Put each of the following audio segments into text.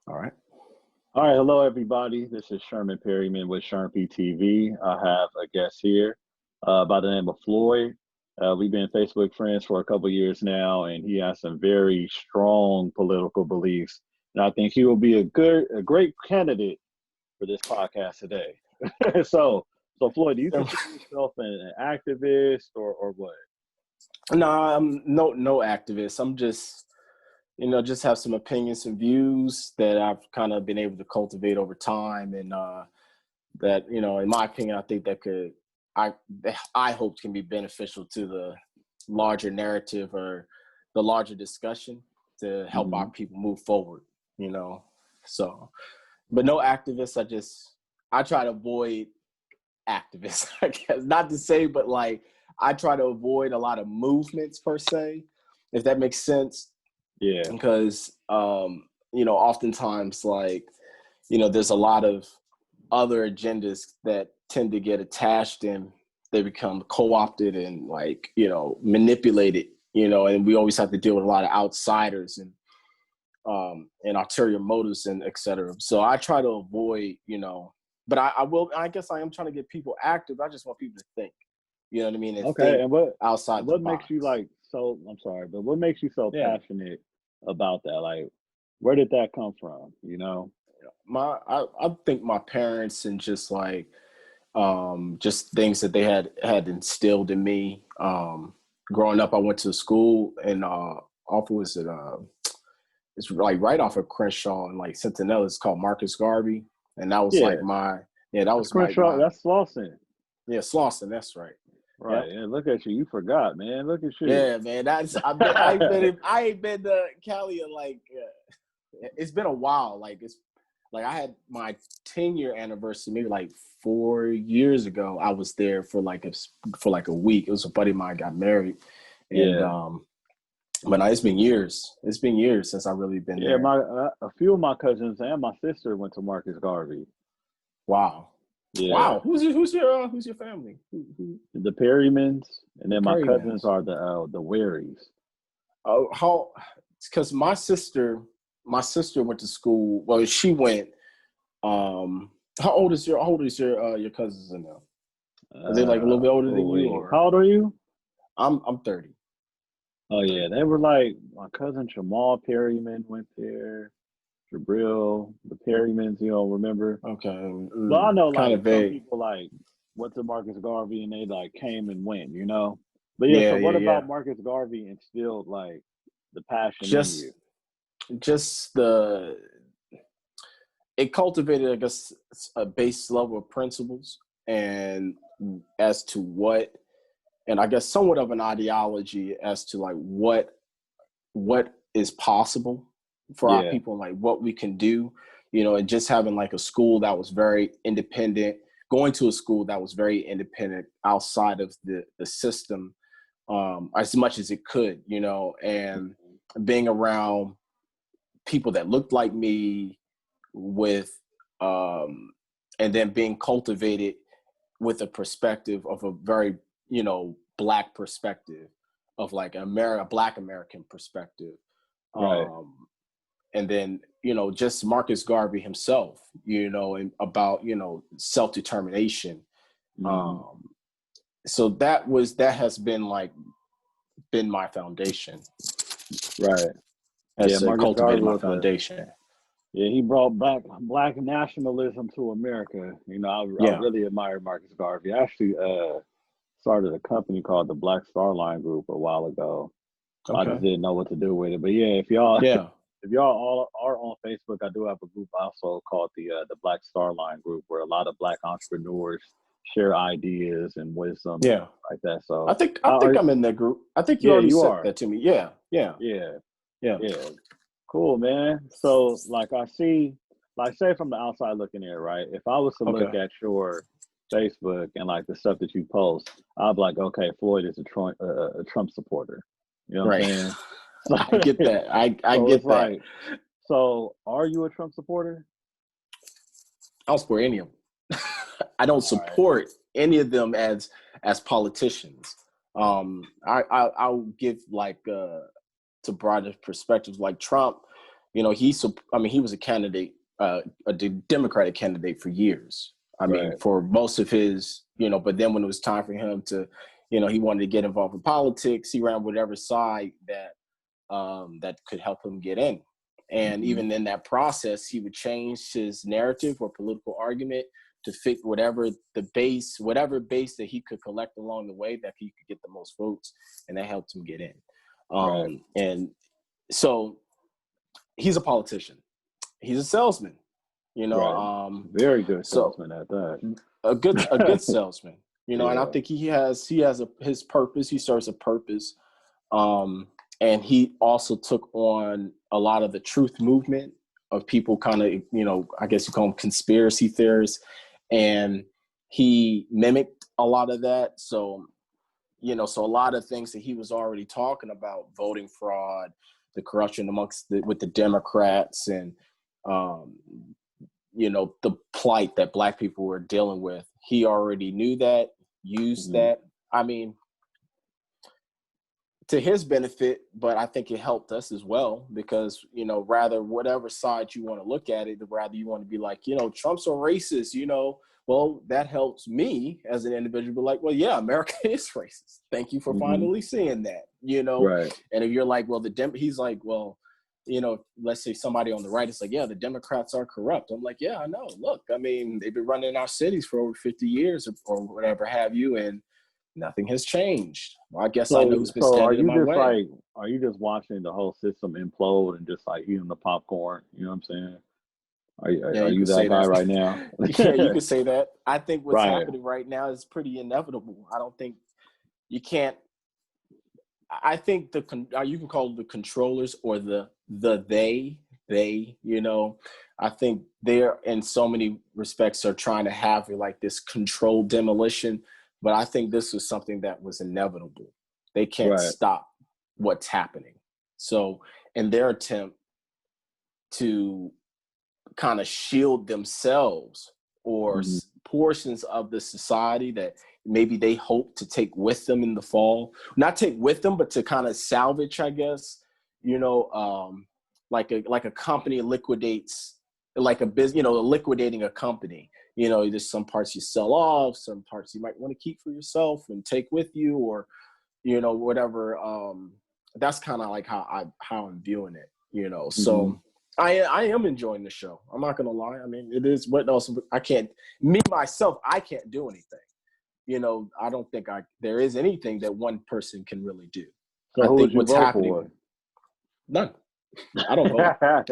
All right. All right, hello everybody. This is Sherman Perryman with Sherm TV. I have a guest here by the name of Floyd. We've been Facebook friends for a couple years now, and he has some very strong political beliefs. And I think he will be a great candidate for this podcast today. so, so Floyd, do you consider yourself an activist or what? No, I'm no activist. I'm just, just have some opinions and views that I've kind of been able to cultivate over time, and that, in my opinion, I think I hope can be beneficial to the larger narrative or the larger discussion to help our people move forward. So, but no activists. I try to avoid activists. I guess not to say, but like I try to avoid a lot of movements per se, if that makes sense. Yeah. Because, oftentimes, there's a lot of other agendas that tend to get attached and they become co-opted and manipulated, and we always have to deal with a lot of outsiders and ulterior motives and et cetera. So I try to avoid, but I guess I am trying to get people active. I just want people to think, you know what I mean? And okay. And what outside what the makes box. you I'm sorry, but what makes you so passionate about that? Like, where did that come from? I think my parents and just just things that they had instilled in me. Growing up, I went to school and it's like right off of Crenshaw and like Centinela. It's called Marcus Garvey, and that was that was Crenshaw. That's Slauson. Yeah, Slauson. That's right. Right. Yep. Yeah, look at you. You forgot, man. Look at you. Yeah, man. I ain't been to Cali in it's been a while. I had my 10-year anniversary maybe like 4 years ago. I was there for a week. It was a buddy of mine got married, and but it's been years. It's been years since I really been there. Yeah, a few of my cousins and my sister went to Marcus Garvey. Wow. Yeah. Wow. Who's your family? Who? The Perrymans, and then my cousins are the Waries. Oh, because my sister went to school. Well, she went. How old is your cousins now? Are they like a little bit older than you? Or? How old are you? I'm 30. Oh yeah, they were like my cousin Jamal Perryman went there. Jabril, the Perrymans, remember? Okay. Well, I know some people went to Marcus Garvey and they came and went, But so what about Marcus Garvey instilled the passion in you? It cultivated, I guess, a base level of principles and as to what, and I guess somewhat of an ideology as to what is possible for our people, and what we can do, and just having a school that was very independent, going to a school that was very independent outside of the system as much as it could, and being around people that looked like me with and then being cultivated with a perspective of a very Black perspective of a Black American perspective, right. And then just Marcus Garvey himself, and about self-determination. So that has been been my foundation, right? Marcus Garvey my foundation. He brought back Black nationalism to America. I really admire Marcus Garvey. I actually started a company called the Black Star Line Group a while ago. Okay. I just didn't know what to do with it. But if y'all all are on Facebook, I do have a group also called the Black Star Line Group, where a lot of Black entrepreneurs share ideas and wisdom, like that. So I think I'm in that group. I think you already said that to me. Yeah. Cool, man. So I see, say from the outside looking in, right? If I was to look at your Facebook and the stuff that you post, I'd be like, okay, Floyd is a Trump supporter. You know what I'm saying? I get that. I get that. So are you a Trump supporter? I don't support any of them. I don't support any of them as politicians. I'll give to broader perspectives. Trump he was a candidate, a Democratic candidate for years. I mean, Right. for most of his, but then when it was time for him to, he wanted to get involved in politics, he ran whatever side that could help him get in. And even in that process, he would change his narrative or political argument to fit whatever base that he could collect along the way that he could get the most votes, and that helped him get in. Right. And so he's a politician. He's a salesman, Right. Very good salesman at that. A good salesman, and I Yeah. think he has his purpose. He serves a purpose. And he also took on a lot of the truth movement of people kind of, I guess you call them conspiracy theorists. And he mimicked a lot of that. So, so a lot of things that he was already talking about, voting fraud, the corruption with the Democrats, and, the plight that Black people were dealing with. He already knew that, used that. I mean, to his benefit, but I think it helped us as well because, rather whatever side you want to look at it, rather you want to be like, Trump's a racist, well, that helps me as an individual, but like, well, yeah, America is racist. Thank you for finally seeing that, Right. And if you're like, well, he's like, well, let's say somebody on the right is like, yeah, the Democrats are corrupt. I'm like, yeah, I know. Look, I mean, they've been running our cities for over 50 years or whatever have you, and nothing has changed. Well, I guess I know who's been standing in my way. Are you just watching the whole system implode and just like eating the popcorn? You know what I'm saying? Are you that guy right now? Yeah, you could say that. I think what's Right. happening right now is pretty inevitable. I don't think you can't. I think you can call it the controllers or they. I think they're in so many respects are trying to have like this controlled demolition. But I think this was something that was inevitable. They can't stop what's happening. So in their attempt to kind of shield themselves or portions of the society that maybe they hope to take with them in the fall, not take with them, but to kind of salvage, I guess, like a company liquidates, like a business, liquidating a company. There's some parts you sell off, some parts you might want to keep for yourself and take with you, or, whatever. That's kind of like how I'm viewing it, So I am enjoying the show. I'm not going to lie. I mean, it is what else I can't do anything. I don't think there is anything that one person can really do. So I who think would you what's vote happening, for? none. I don't vote.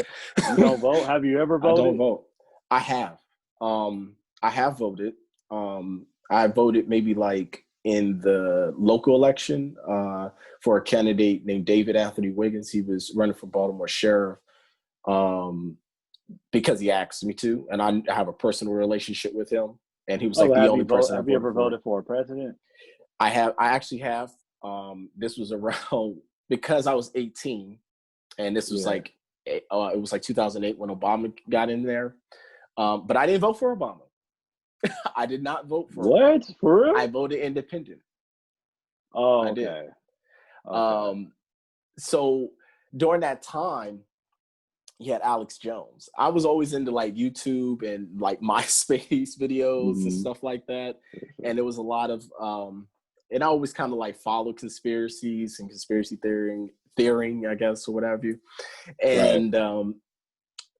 You don't vote? Have you ever voted? I don't vote. I have. I have voted. I voted maybe like in the local election for a candidate named David Anthony Wiggins. He was running for Baltimore sheriff because he asked me to, and I have a personal relationship with him. And he was like the only person. Have you ever voted for a president? I have. I actually have. This was around because I was 18, and this was like it was like 2008 when Obama got in there. But I didn't vote for Obama. I did not vote for what? Obama. For real? I voted independent. Oh, I okay. did. So during that time, you had Alex Jones. I was always into like YouTube and like MySpace videos and stuff like that. And there was a lot of, and I always kind of like follow conspiracies and conspiracy theory, I guess, or whatever you. And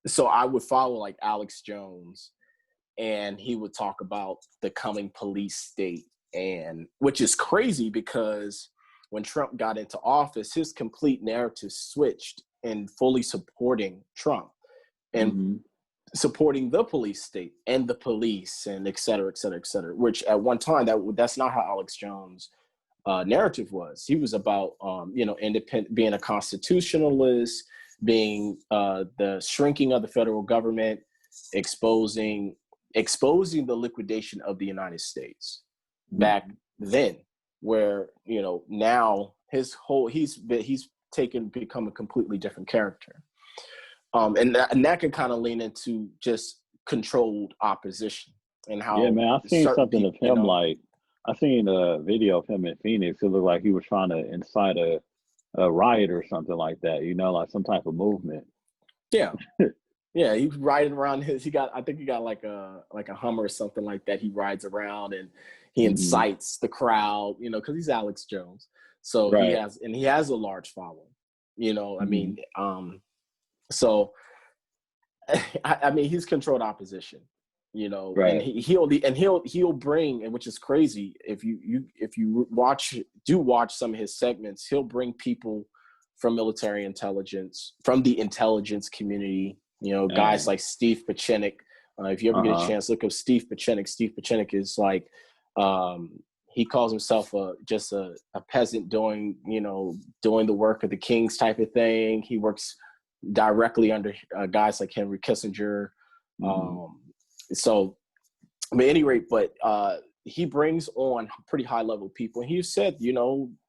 so I would follow like Alex Jones, and he would talk about the coming police state, and which is crazy because when Trump got into office, his complete narrative switched in fully supporting Trump and supporting the police state and the police and et cetera, et cetera, et cetera, which at one time that's not how Alex Jones' narrative was. He was about, independent, being a constitutionalist, being the shrinking of the federal government, exposing the liquidation of the United States back then, where, now he's become a completely different character. And that can kind of lean into just controlled opposition and how. Yeah, man, I've seen something of him. Like, I seen a video of him in Phoenix. It looked like he was trying to incite a riot or something like that. Like some type of movement. Yeah. Yeah, he's riding around I think he got like a Hummer or something like that. He rides around and he incites the crowd, because he's Alex Jones. So he has a large following, I mean, so I mean, he's controlled opposition, and he'll bring, and which is crazy. If you watch some of his segments, he'll bring people from military intelligence, from the intelligence community, guys like Steve Pachenik. If you ever get a chance, look up Steve Pachenik. Steve Pachenik is like, he calls himself just a peasant doing the work of the kings type of thing. He works directly under guys like Henry Kissinger. So, at any rate, but he brings on pretty high level people. He said,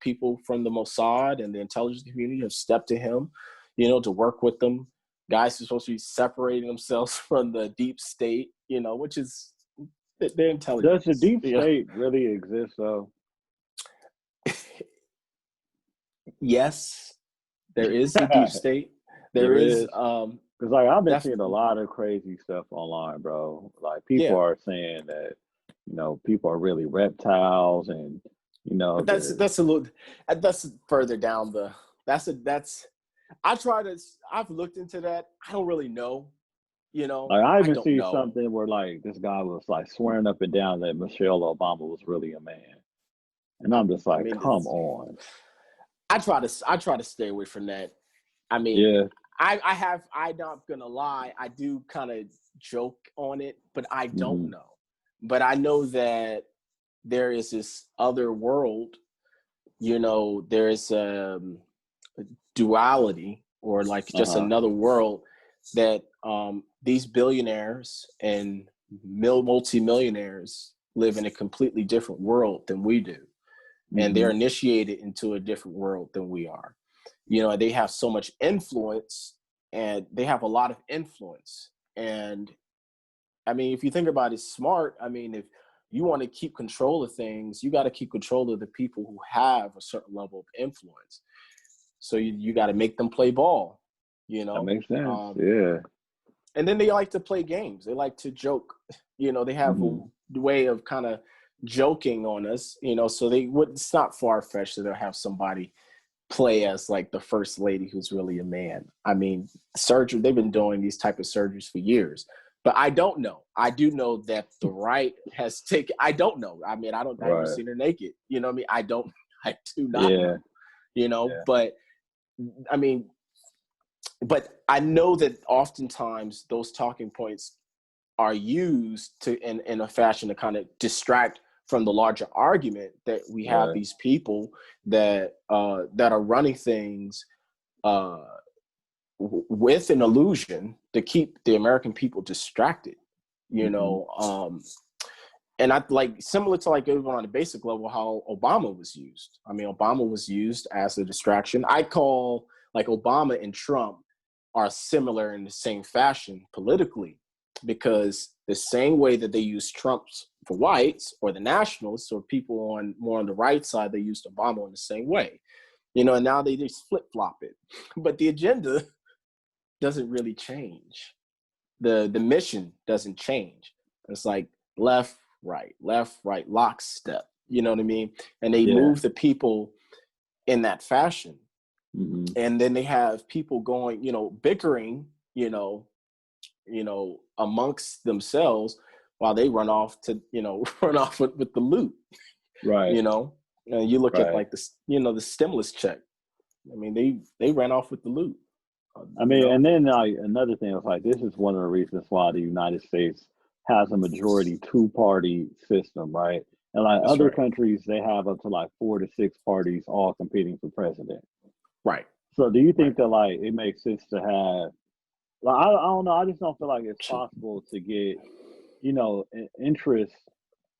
people from the Mossad and the intelligence community have stepped to him, to work with them. Guys who are supposed to be separating themselves from the deep state, which is their intelligence. Does the deep state really exist, though? Yes, there is a deep state. There is. Because like I've been seeing a lot of crazy stuff online, bro. Like people are saying that, people are really reptiles, and But that's further down the. I've looked into that. I don't really know. Like I even see something where like this guy was like swearing up and down that Michelle Obama was really a man, and I'm just like, come on. I try to stay away from that. I mean, I'm not gonna lie, I do kind of joke on it, but I don't know. But I know that there is this other world. There is a duality, or like just another world that these billionaires and multimillionaires live in a completely different world than we do. And they're initiated into a different world than we are. They have so much influence, and they have a lot of influence. And I mean, if you think about it smart, I mean, if you want to keep control of things, you got to keep control of the people who have a certain level of influence. So you got to make them play ball, That makes sense. And then they like to play games. They like to joke. They have a way of kind of joking on us, so it's not far-fetched that they'll have somebody play as like the first lady who's really a man. I mean, surgery, they've been doing these type of surgeries for years. But I don't know. I do know that the right has taken. I don't know. I mean, I've never seen her naked. You know what I mean? I do not know. But I mean, but I know that oftentimes those talking points are used in a fashion to kind of distract from the larger argument that we have these people that are running things with an illusion to keep the American people distracted, and I like, similar to like even on the basic level, how Obama was used. I mean, Obama was used as a distraction. I call like Obama and Trump are similar in the same fashion politically, because the same way that they use Trump for whites or the nationalists or people more on the right side, they used Obama in the same way, and now they just flip flop it, but the agenda doesn't really change. The mission doesn't change. It's like left, right, lockstep. You know what I mean? And they move the people in that fashion. And then they have people going, bickering, amongst themselves while they run off with the loot. Right. And you look at like the stimulus check. I mean, they ran off with the loot. I mean, and then like another thing is like, this is one of the reasons why the United States has a majority two-party system, right? And like other countries, they have up to like 4 to 6 parties all competing for president. Right. So do you think that like it makes sense to have, like, I don't know, I just don't feel like it's possible to get, interest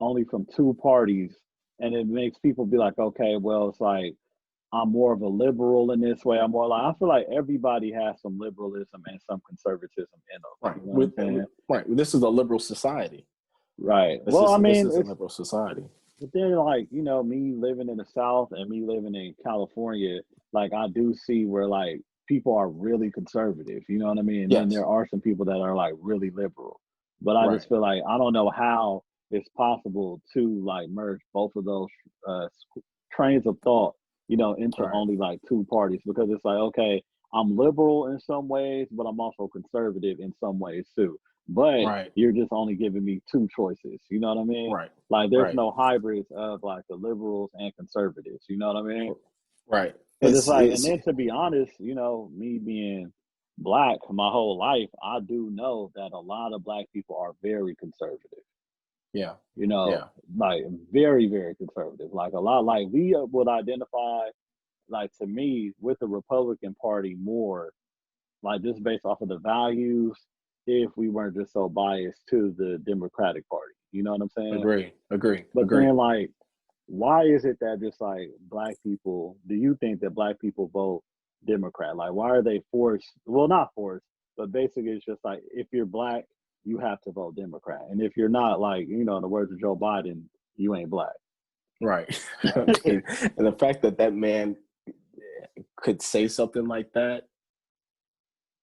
only from 2 parties, and it makes people be like, okay, well, it's like, I'm more of a liberal in this way. I'm more like, I feel like everybody has some liberalism and some conservatism in them. Right. This is a liberal society. Right. This is a liberal society. But then, like, me living in the South and me living in California, like, I do see where, like, people are really conservative, you know what I mean? And then Yes. there are some people that are like really liberal. But I Right. just feel like I don't know how it's possible to like merge both of those trains of thought, you know, into Right. only like two parties, because it's like, okay, I'm liberal in some ways, but I'm also conservative in some ways too. But Right. you're just only giving me two choices, you know what I mean? Right. Like there's Right. no hybrids of like the liberals and conservatives, you know what I mean? Right. Because it's like, and It's then to be honest, you know, me being black my whole life, I do know that a lot of black people are very conservative. yeah. You know, Yeah. like very, very conservative. Like a lot, like we would identify, like to me, with the Republican Party more, like just based off of the values, if we weren't just so biased to the Democratic Party. You know what I'm saying? Agree. Agree. But Agree. then, like, why is it that just like black people, do you think that black people vote Democrat? Like, why are they forced? Well, not forced, but basically it's just like, if you're black, you have to vote Democrat. And if you're not, like, you know, in the words of Joe Biden, you ain't black. Right. I mean, and the fact that that man could say something like that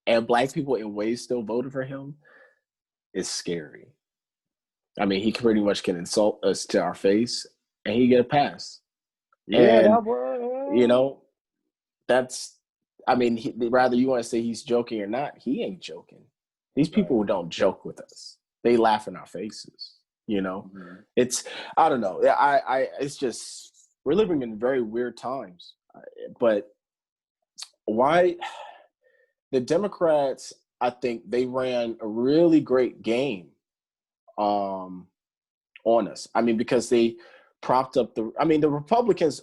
and black people in ways still voted for him is scary. I mean, he pretty much can insult us to our face and he get a pass. Yeah, And, that you was. know, that's, I mean, rather you want to say he's joking or not, he ain't joking. These Right. people don't joke with us. They laugh in our faces, you know? Mm-hmm. It's, I don't know. It's just, we're living in very weird times. But why, the Democrats, I think they ran a really great game on us. I mean, because they propped up the Republicans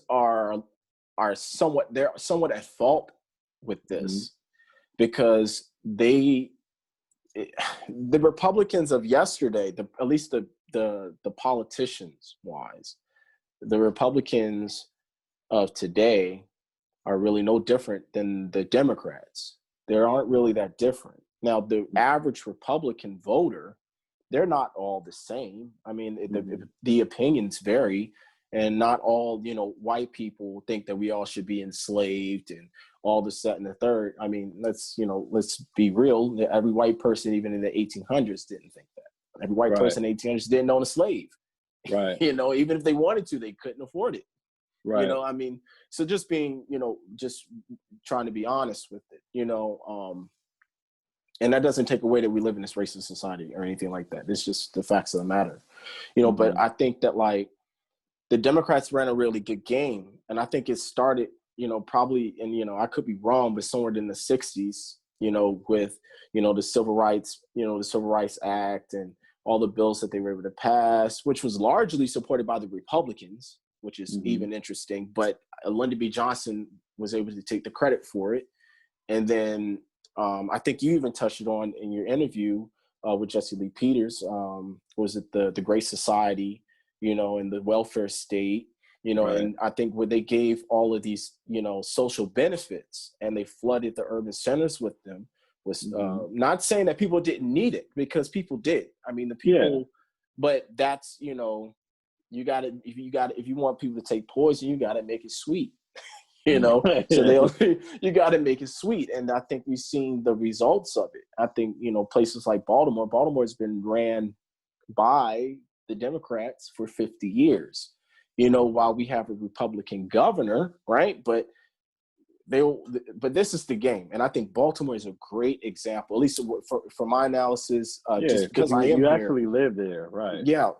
they're somewhat at fault with Mm-hmm. this because the Republicans of yesterday, at least the politicians wise, the Republicans of today are really no different than the Democrats. They aren't really that different. Now, the average Republican voter, they're not all the same. I mean, the opinions vary, and not all, white people think that we all should be enslaved and all this, that, and the third. I mean, let's be real. Every white person, even in the 1800s, didn't think that. Every white Right. person in the 1800s didn't own a slave. Right. Even if they wanted to, they couldn't afford it. Right. I mean, so just being, just trying to be honest with it, and that doesn't take away that we live in this racist society or anything like that. It's just the facts of the matter, but I think that like the Democrats ran a really good game. And I think it started, probably in, I could be wrong, but somewhere in the 60s, with, the Civil Rights Act and all the bills that they were able to pass, which was largely supported by the Republicans, which is even interesting. But Lyndon B. Johnson was able to take the credit for it. And then I think you even touched it on in your interview with Jesse Lee Peters. Was it the Great Society, and the welfare state, Right. and I think where they gave all of these, social benefits and they flooded the urban centers with them was not saying that people didn't need it, because people did. I mean, the people, but that's, you if you want people to take poison, you got to make it sweet. So you got to make it sweet. And I think we've seen the results of it. I think, places like Baltimore has been ran by the Democrats for 50 years, while we have a Republican governor, right? But this is the game. And I think Baltimore is a great example, at least for my analysis, just because I am you here. actually live there, right? Yeah.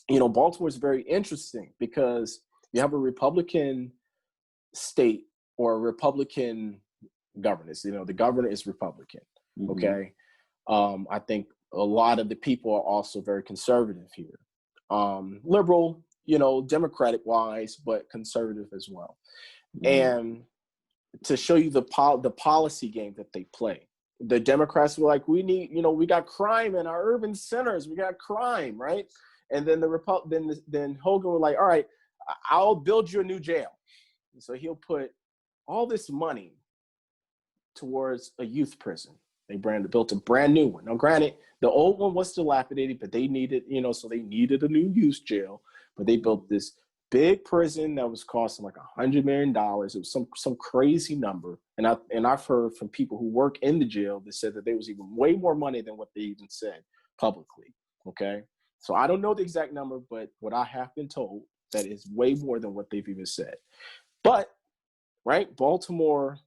Baltimore is very interesting because you have a Republican state or a Republican governance. The governor is Republican. Okay. I think a lot of the people are also very conservative here. Liberal, Democratic wise, but conservative as well. And to show you the policy game that they play, the Democrats were like, we need, we got crime in our urban centers. We got crime, right? And then then Hogan was like, all right, I'll build you a new jail. So he'll put all this money towards a youth prison. They built a brand new one. Now, granted, the old one was dilapidated, but they needed, so they needed a new youth jail. But they built this big prison that was costing like $100 million. It was some crazy number. And I've heard from people who work in the jail that said that there was even way more money than what they even said publicly. Okay. So I don't know the exact number, but what I have been told that is way more than what they've even said. But right, Baltimore,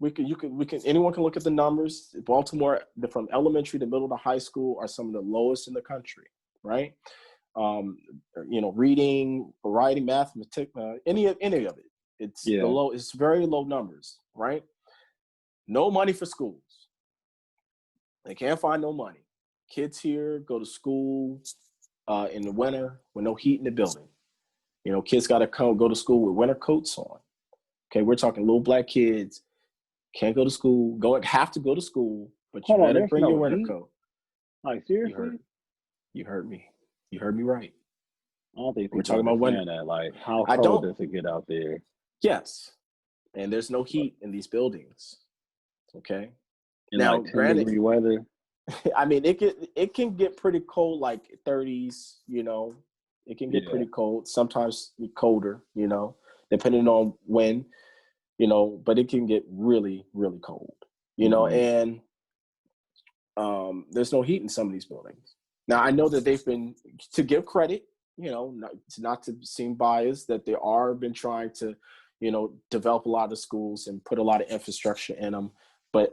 anyone can look at the numbers. Baltimore, from elementary to middle to high school, are some of the lowest in the country, right? Reading, writing, mathematics, any of it. It's it's very low numbers, right? No money for schools. They can't find no money. Kids here go to school in the winter with no heat in the building. Kids got to go to school with winter coats on. Okay, we're talking little black kids can't go to school, have to go to school, but you better bring your winter coat. Like, seriously? You heard me. You heard me right. I don't think we're talking about winter. That. Like, how cold does it get out there? Yes, and there's no heat in these buildings. Okay. In now, like 10-degree weather. I mean, it can get pretty cold, like 30s. It can get pretty cold. Sometimes colder. Depending on when. But it can get really, really cold. And there's no heat in some of these buildings. Now, I know that they've been, to give credit, not to seem biased, that they are been trying to, develop a lot of schools and put a lot of infrastructure in them. But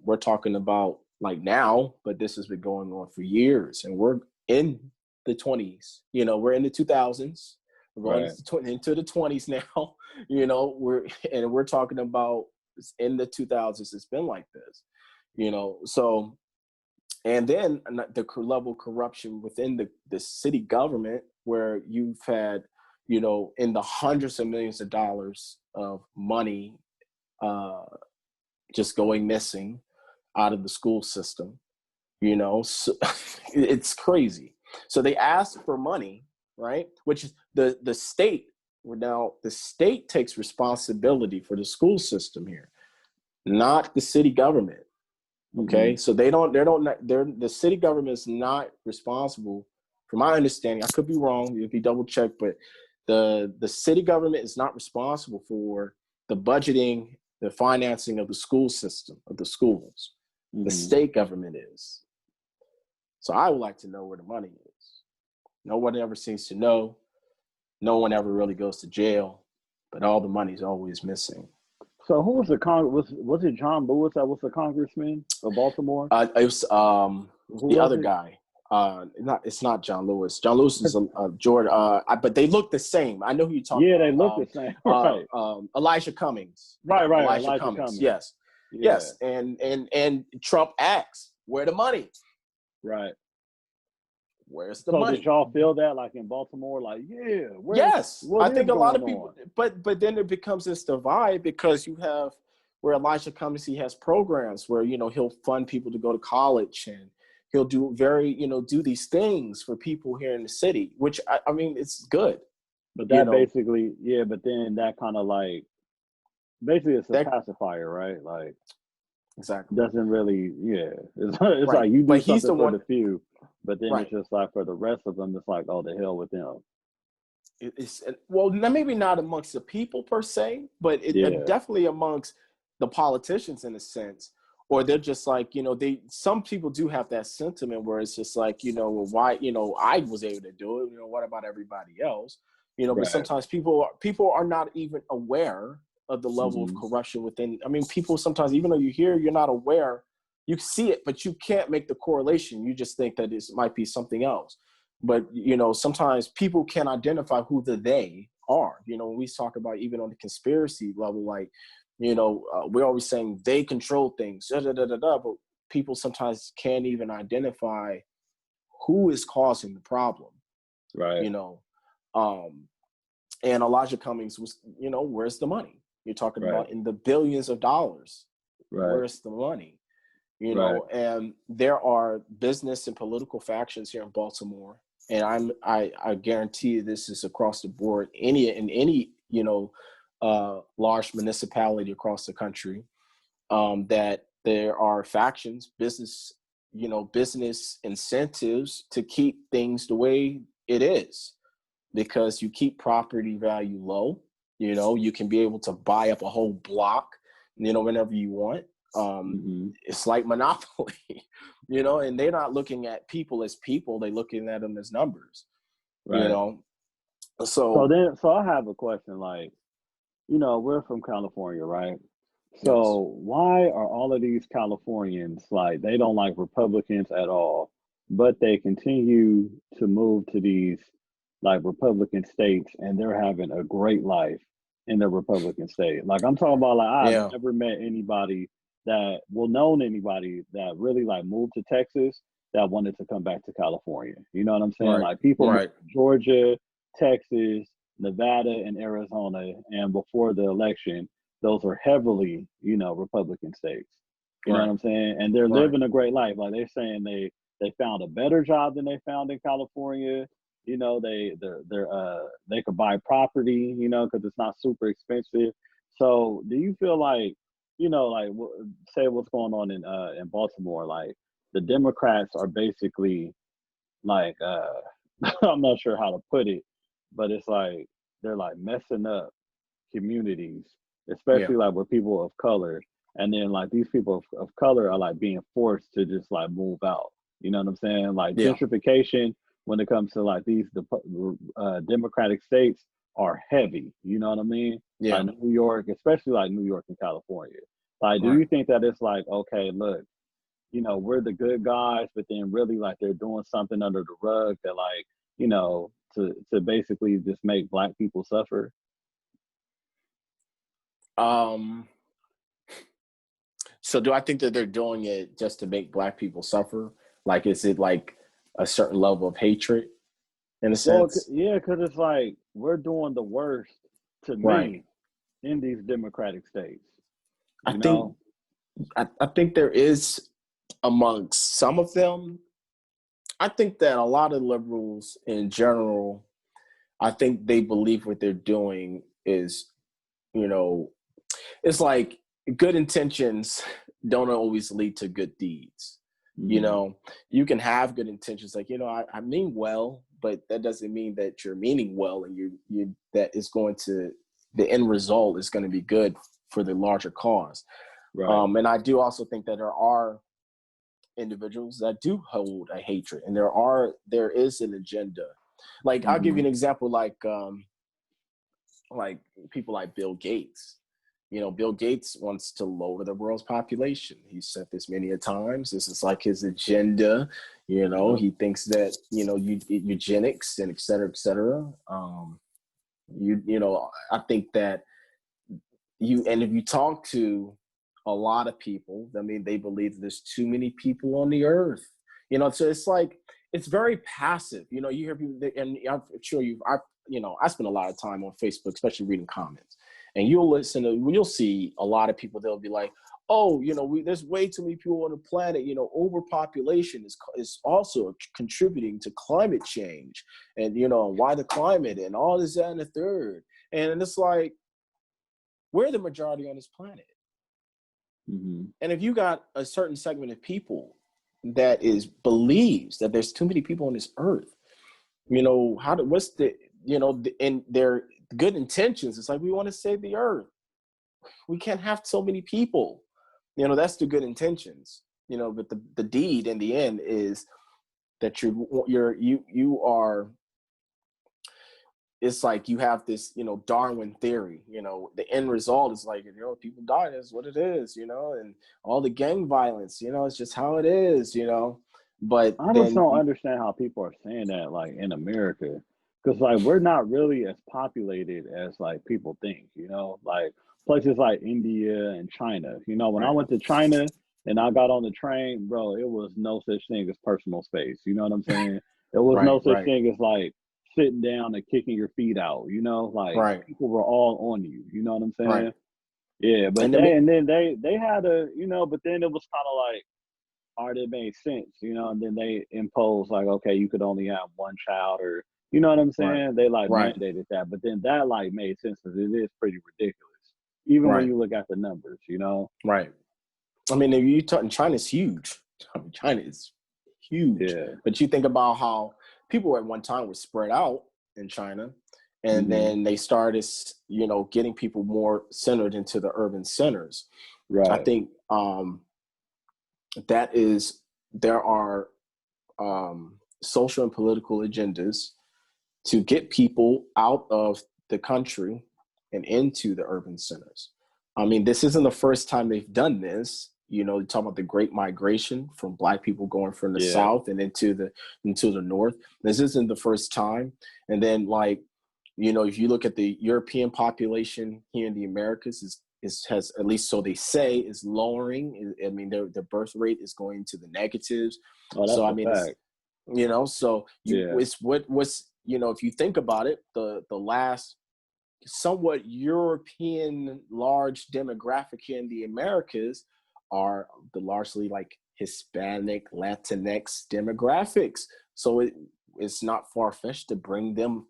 we're talking about like now, but this has been going on for years, and we're in the 20s. We're in the 2000s. We're going into the 20s now. We're talking about in the 2000s. It's been like this. So. And then the level of corruption within the city government, where you've had, in the hundreds of millions of dollars of money just going missing out of the school system, so it's crazy. So they asked for money, right? Which is the state. Now the state takes responsibility for the school system here, not the city government. Okay, so the city government is not responsible, from my understanding. I could be wrong, if you double check, but the city government is not responsible for the budgeting, the financing of the school system, of the schools. The state government is. So I would like to know where the money is. No one ever seems to know. No one ever really goes to jail, but all the money's always missing. So who was was it John Lewis that was the congressman of Baltimore? It was the other guy. It's not John Lewis. John Lewis is George. But they look the same. I know who you're talking about. Yeah, they look the same. Right. Elijah Cummings. Right. Elijah Cummings. Yes. Yeah. Yes. And Trump asks, where the money? Right. Where's the money? Did y'all feel that, like in Baltimore? Like, yes, I think a lot of people. But then it becomes this divide, because you have where Elijah Cummings, he has programs where he'll fund people to go to college, and he'll do do these things for people here in the city, which I mean, it's good. But that basically, but then that kind of like, basically it's a pacifier, right? Like, exactly. Doesn't really, it's right. Like you do something for the few. But then it's just like for the rest of them, it's like, oh, the hell with them. It's maybe not amongst the people per se, but definitely amongst the politicians in a sense. Or they're just like, some people do have that sentiment where it's just like, why, I was able to do it. What about everybody else? But sometimes people are not even aware of the level of corruption within. I mean, people sometimes, even though you're here, you're not aware. You see it, but you can't make the correlation. You just think that it might be something else. But, sometimes people can't identify who the they are. When we talk about even on the conspiracy level, like, we're always saying they control things, but people sometimes can't even identify who is causing the problem. Right. And Elijah Cummings was, where's the money? You're talking about in the billions of dollars. Right. Where's the money? And there are business and political factions here in Baltimore, and I guarantee this is across the board. In any large municipality across the country, that there are factions, business incentives to keep things the way it is. because you keep property value low. You know, you can be able to buy up a whole block, you know, whenever you want. It's like monopoly, you know, and they're not looking at people as people. They're looking at them as numbers, you know. So I have a question. Like, you know, we're from California, right? So yes. why are all of these Californians, like, they don't like Republicans at all, but they continue to move to these like Republican states, and they're having a great life in the Republican state? Like, I'm talking about, like, I've never met anybody that, well, known anybody that really like moved to Texas that wanted to come back to California. You know what I'm saying? Like, people moved to Georgia, Texas, Nevada, and Arizona, and before the election, those are heavily, you know, Republican states. You know what I'm saying? And they're living a great life. Like, they're saying they found a better job than they found in California. You know, they could buy property, you know, because it's not super expensive. So do you feel like, you know, like, say what's going on in Baltimore, like the Democrats are basically like, I'm not sure how to put it, but it's like they're like messing up communities, especially like with people of color. And then like these people of color are like being forced to just like move out. You know what I'm saying? Like gentrification when it comes to like these Democratic states are heavy. You know what I mean? Like New York, especially like New York and California. Like, do you think that it's like, okay, look, you know, we're the good guys, but then really like they're doing something under the rug that, like, you know, to basically just make Black people suffer? So do I think that they're doing it just to make Black people suffer? Like, is it like a certain level of hatred in a sense? Well, yeah, because it's like we're doing the worst to me in these Democratic states. I think I think there is amongst some of them. I think that a lot of liberals in general, I think they believe what they're doing is, you know, it's like good intentions don't always lead to good deeds. You know, you can have good intentions, like, you know, I mean well, but that doesn't mean that you're meaning well and you that is going to, the end result is going to be good for the larger cause. And I do also think that there are individuals that do hold a hatred, and there is an agenda. Like, I'll give you an example, like people like Bill Gates. You know, Bill Gates wants to lower the world's population. He said this many a times. This is like his agenda. You know, he thinks that, you know, eugenics and et cetera, et cetera. You know, I think that if you talk to a lot of people, I mean, they believe that there's too many people on the earth. You know, so it's like, it's very passive. You know, you hear people, and I'm sure I spend a lot of time on Facebook, especially reading comments. And you'll see a lot of people, they'll be like, oh, you know, there's way too many people on the planet. You know, overpopulation is also contributing to climate change, and, you know, why the climate and all this, that, and the third. And it's like, we're the majority on this planet. And if you got a certain segment of people that believes that there's too many people on this earth, you know, and their good intentions, it's like, we want to save the earth. We can't have so many people. You know, that's the good intentions, you know, but the deed in the end is that you are, it's like you have this, you know, Darwin theory, you know, the end result is like, you know, people die, that's what it is, you know, and all the gang violence, you know, it's just how it is, you know. But I just don't understand how people are saying that, like, in America, because like we're not really as populated as like people think, you know, like places like India and China. You know, when I went to China and I got on the train, bro, it was no such thing as personal space. You know what I'm saying? It was no such thing as like sitting down and kicking your feet out. You know, like people were all on you. You know what I'm saying? Yeah, but then they had a, you know, but then it was kind of like, art, it made sense, you know, and then they imposed like, okay, you could only have one child, or, you know what I'm saying? They like mandated that, but then that like made sense because it is pretty ridiculous, even when you look at the numbers, you know? I mean, if you talk, China's huge. I mean, China is huge. But you think about how people at one time were spread out in China. And then they started, getting people more centered into the urban centers. Right. I think there are social and political agendas to get people out of the country and into the urban centers. I mean, this isn't the first time they've done this. You talk about the Great Migration from Black people going from the South and into the North. This isn't the first time. And then, if you look at the European population here in the Americas, has, at least so they say, is lowering. I mean, their birth rate is going to the negatives. Oh, that's a fact. It's what's if you think about it, the last somewhat European large demographic here in the Americas are the largely like Hispanic, Latinx demographics. So it's not far-fetched to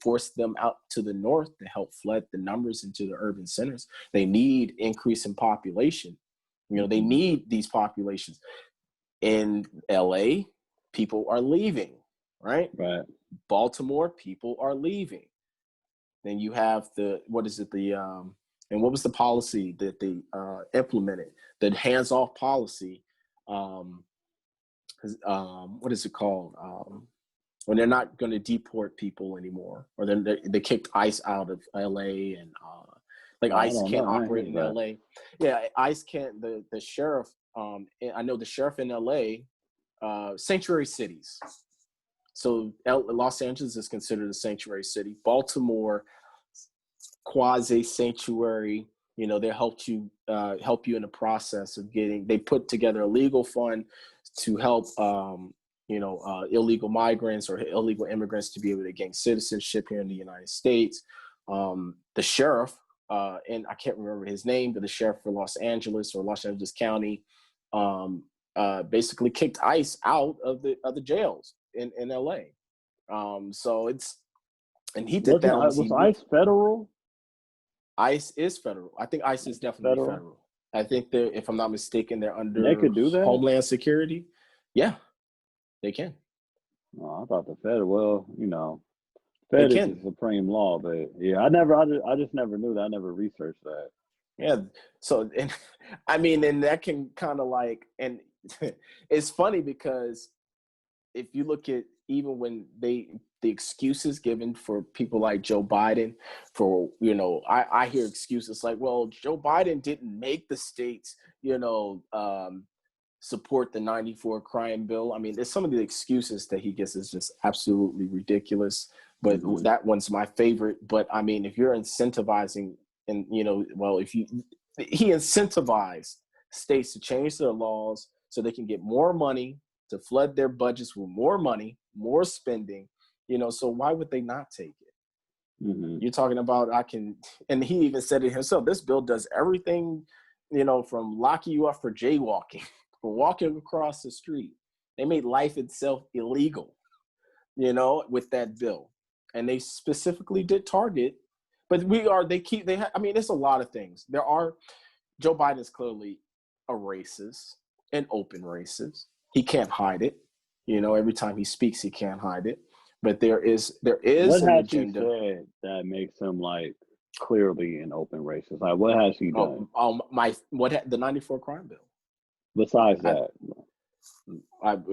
force them out to the north to help flood the numbers into the urban centers. They need increase in population. They need these populations. In LA, people are leaving, right? Right. Baltimore, people are leaving. Then you have and what was the policy that they implemented? The hands-off policy. What is it called? When they're not going to deport people anymore, or then they kicked ICE out of LA, and ICE can't operate in LA. Yeah, ICE can't. The sheriff. I know the sheriff in LA. Sanctuary cities. So Los Angeles is considered a sanctuary city. Baltimore, quasi sanctuary. They help you in the process of getting. They put together a legal fund to help illegal migrants or illegal immigrants to be able to gain citizenship here in the United States. The sheriff, and I can't remember his name, but the sheriff for Los Angeles or Los Angeles County, basically kicked ICE out of the jails in LA. And he did that on TV. Was ICE federal? ICE is federal. I think ICE is definitely federal. I think if I'm not mistaken, they're under they could do that? Homeland Security. Yeah, they can. Oh, I thought the federal. Fed is the supreme law, but yeah, I just never knew that. I never researched that. Yeah. So, and that can kind of and it's funny because if you look at even when the excuses given for people like Joe Biden for, I hear excuses like, well, Joe Biden didn't make the states, support the 94 crime bill. I mean, there's some of the excuses that he gets is just absolutely ridiculous, but that one's my favorite. But I mean, if you're incentivizing and, he incentivized states to change their laws so they can get more money to flood their budgets with more money, more spending, so why would they not take it? You're talking about, and he even said it himself, this bill does everything, from locking you up for jaywalking, for walking across the street. They made life itself illegal, with that bill. And they specifically did target, but it's a lot of things. Joe Biden is clearly a racist, an open racist. He can't hide it. Every time he speaks, he can't hide it. But there is what an has agenda. He said that makes him clearly an open racist? What has he done? The 94 crime bill. Besides that,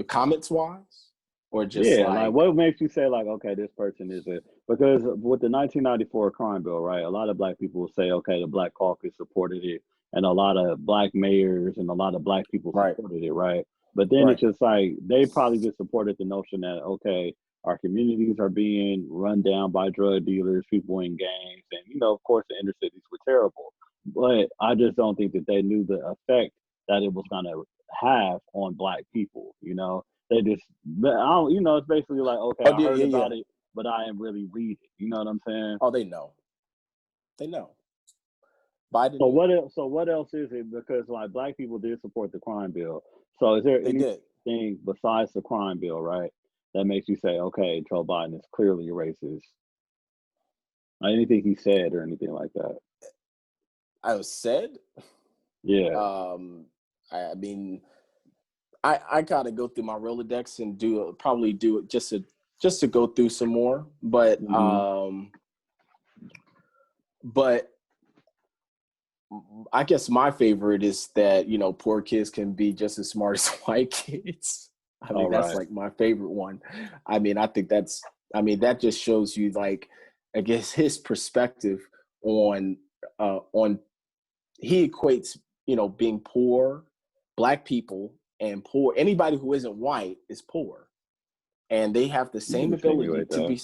comments wise, or just what makes you say okay, this person is it? Because with the 1994 crime bill, right? A lot of Black people will say, okay, the Black Caucus supported it, and a lot of Black mayors and a lot of Black people supported it, right? But then it's just they probably just supported the notion that, okay, our communities are being run down by drug dealers, people in gangs, and, of course, the inner cities were terrible. But I just don't think that they knew the effect that it was going to have on Black people, They just, it's basically okay, I heard about it, but I didn't really read it. You know what I'm saying? Oh, they know. They know. Biden. So what else is it? Because Black people did support the crime bill. So is there anything besides the crime bill, right, that makes you say, okay, Joe Biden is clearly a racist? Anything he said or anything like that? I was said? Yeah. I mean, I gotta go through my Rolodex and probably do just a just to go through some more. But but I guess my favorite is that, you know, poor kids can be just as smart as white kids. I mean, that's like my favorite one. I mean, I think that's, I mean, that just shows you, like, I guess his perspective on he equates, you know, being poor, Black people and poor, anybody who isn't white is poor. And they have the same ability to be,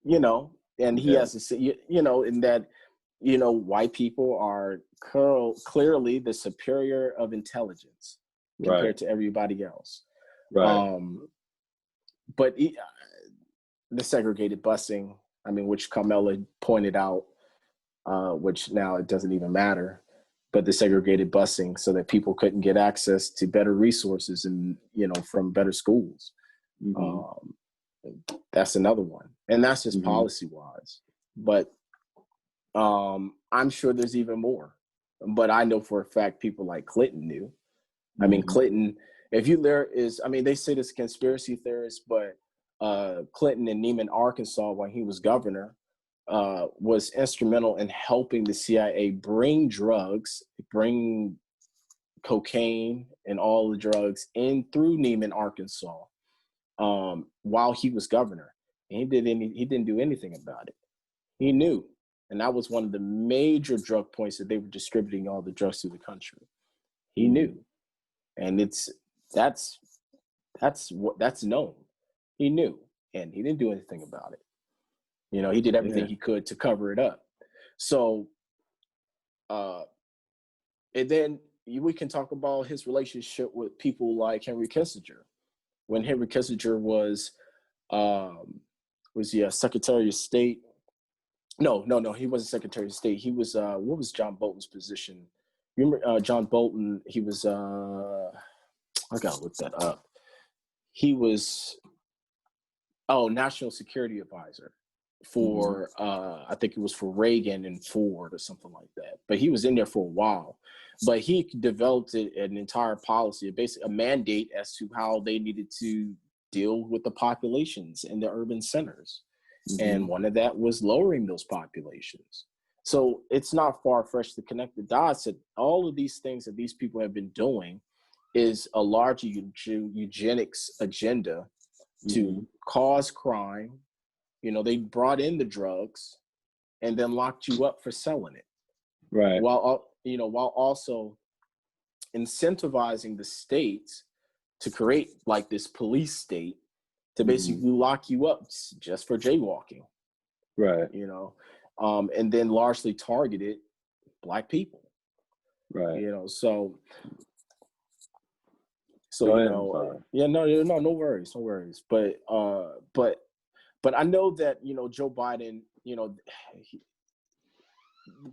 you know, and he has to say, you know, in that, you know, white people are clearly the superior of intelligence compared to everybody else. But the segregated busing, I mean, which Carmela pointed out, which now it doesn't even matter, but the segregated busing so that people couldn't get access to better resources and, you know, from better schools. That's another one. And that's just policy wise. But I'm sure there's even more. But I know for a fact people like Clinton knew. I mean, Clinton, I mean, they say this conspiracy theorist, but Clinton in Neiman, Arkansas, when he was governor, was instrumental in helping the CIA bring drugs, bring cocaine and all the drugs in through Neiman, Arkansas, while he was governor. And he didn't do anything about it. He knew. And that was one of the major drug points that they were distributing all the drugs through the country. He knew. And that's known. He knew, and he didn't do anything about it. You know, he did everything he could to cover it up. So, and then we can talk about his relationship with people like Henry Kissinger. When Henry Kissinger was he a Secretary of State? No, he wasn't Secretary of State. He was, what was John Bolton's position? Remember John Bolton, he was, I gotta look that up. He was, National Security Advisor for, I think it was for Reagan and Ford or something like that. But he was in there for a while. But he developed an entire policy, basically a mandate as to how they needed to deal with the populations in the urban centers. And one of that was lowering those populations. So it's not far-fetched to connect the dots that all of these things that these people have been doing is a larger eugenics agenda to cause crime. You know, they brought in the drugs and then locked you up for selling it. Right. While also incentivizing the states to create like this police state to basically lock you up just for jaywalking. Right. You know, and then largely targeted Black people. Right. You know, so Go ahead, no worries. But I know that, you know, Joe Biden, you know,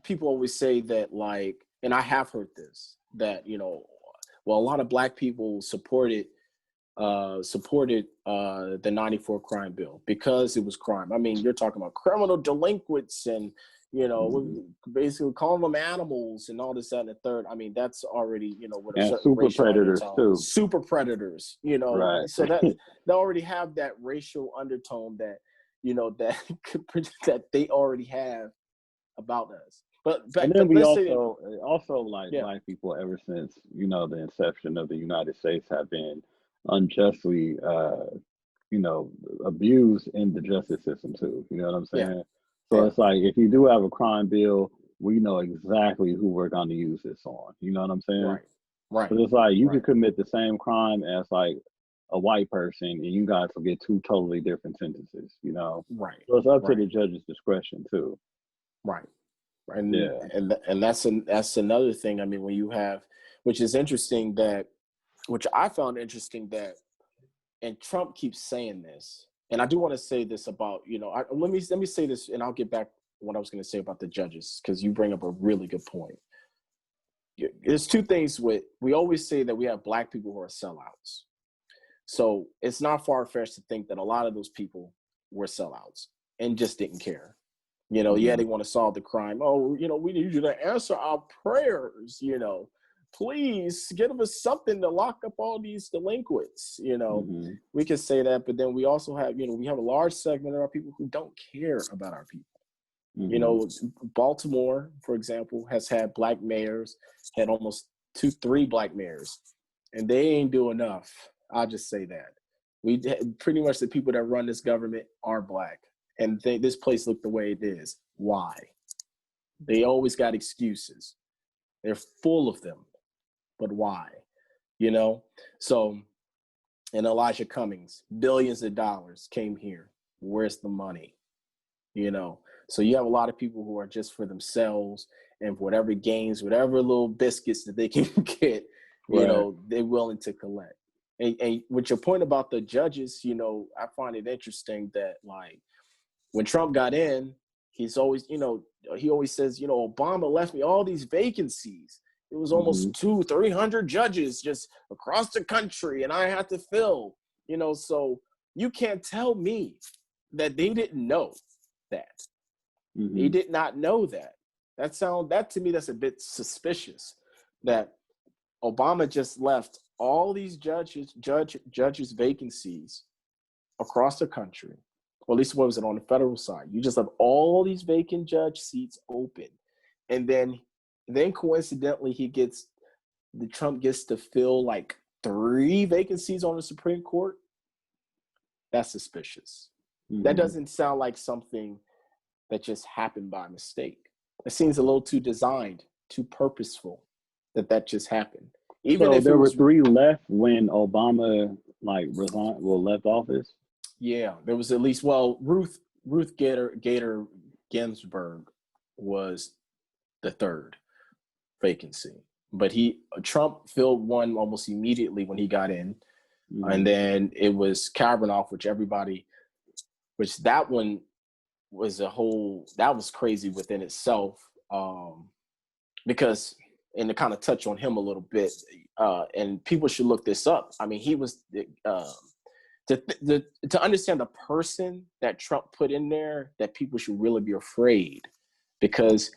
people always say that, like, and I have heard this, that, you know, well, a lot of Black people supported the 94 crime bill because it was crime. I mean, you're talking about criminal delinquents and, you know, basically calling them animals and all this, that, and the third. I mean, that's already, you know, with a certain super predators too. Super predators, you know, right. So that they already have that racial undertone that, you know, that they already have about us. But and then we also like Black people ever since, you know, the inception of the United States have been unjustly, you know, abused in the justice system too. You know what I'm saying? Yeah. So it's like, if you do have a crime bill, we know exactly who we're going to use this on. You know what I'm saying? Right. But it's like, you could commit the same crime as like a white person and you guys will get two totally different sentences, you know? Right. So it's up to the judge's discretion too. Right. And that's another thing. I mean, when you have, which I found interesting that, and Trump keeps saying this, and I do want to say this about, you know, let me say this, and I'll get back to what I was going to say about the judges, because you bring up a really good point. There's two things we always say that we have Black people who are sellouts. So it's not far-fetched to think that a lot of those people were sellouts and just didn't care. You know, they want to solve the crime. Oh, you know, we need you to answer our prayers, you know. please give us something to lock up all these delinquents. We can say that, but then we also have, we have a large segment of our people who don't care about our people. Baltimore, for example, has had black mayors, had almost 3 black mayors, and they ain't do enough. I'll just say that. Pretty much the people that run this government are black, and this place look the way it is. Why? They always got excuses. They're full of them, but why? So, and Elijah Cummings, billions of dollars came here. Where's the money? So you have a lot of people who are just for themselves, and whatever gains, whatever little biscuits that they can get, they're willing to collect. And with your point about the judges, I find it interesting that, like, when Trump got in, he's always, he always says, Obama left me all these vacancies. It was almost 200-300 judges just across the country, and I had to fill, so you can't tell me that they didn't know that. They did not know that. That to me, that's a bit suspicious, that Obama just left all these judges vacancies across the country, or at least what was it on the federal side? You just left all these vacant judge seats open, and then coincidentally Trump gets to fill like 3 vacancies on the Supreme Court. That's suspicious. That doesn't sound like something that just happened by mistake. It seems a little too designed, too purposeful that just happened. Even so if there were 3 left when Obama resigned, left office. Yeah, there was at least, Ruth Gator Ginsburg was the 3rd vacancy, but Trump filled one almost immediately when he got in, and then it was Kavanaugh, which that one was that was crazy within itself, because, and to kind of touch on him a little bit, and people should look this up. I mean, he was to understand the person that Trump put in there, that people should really be afraid, because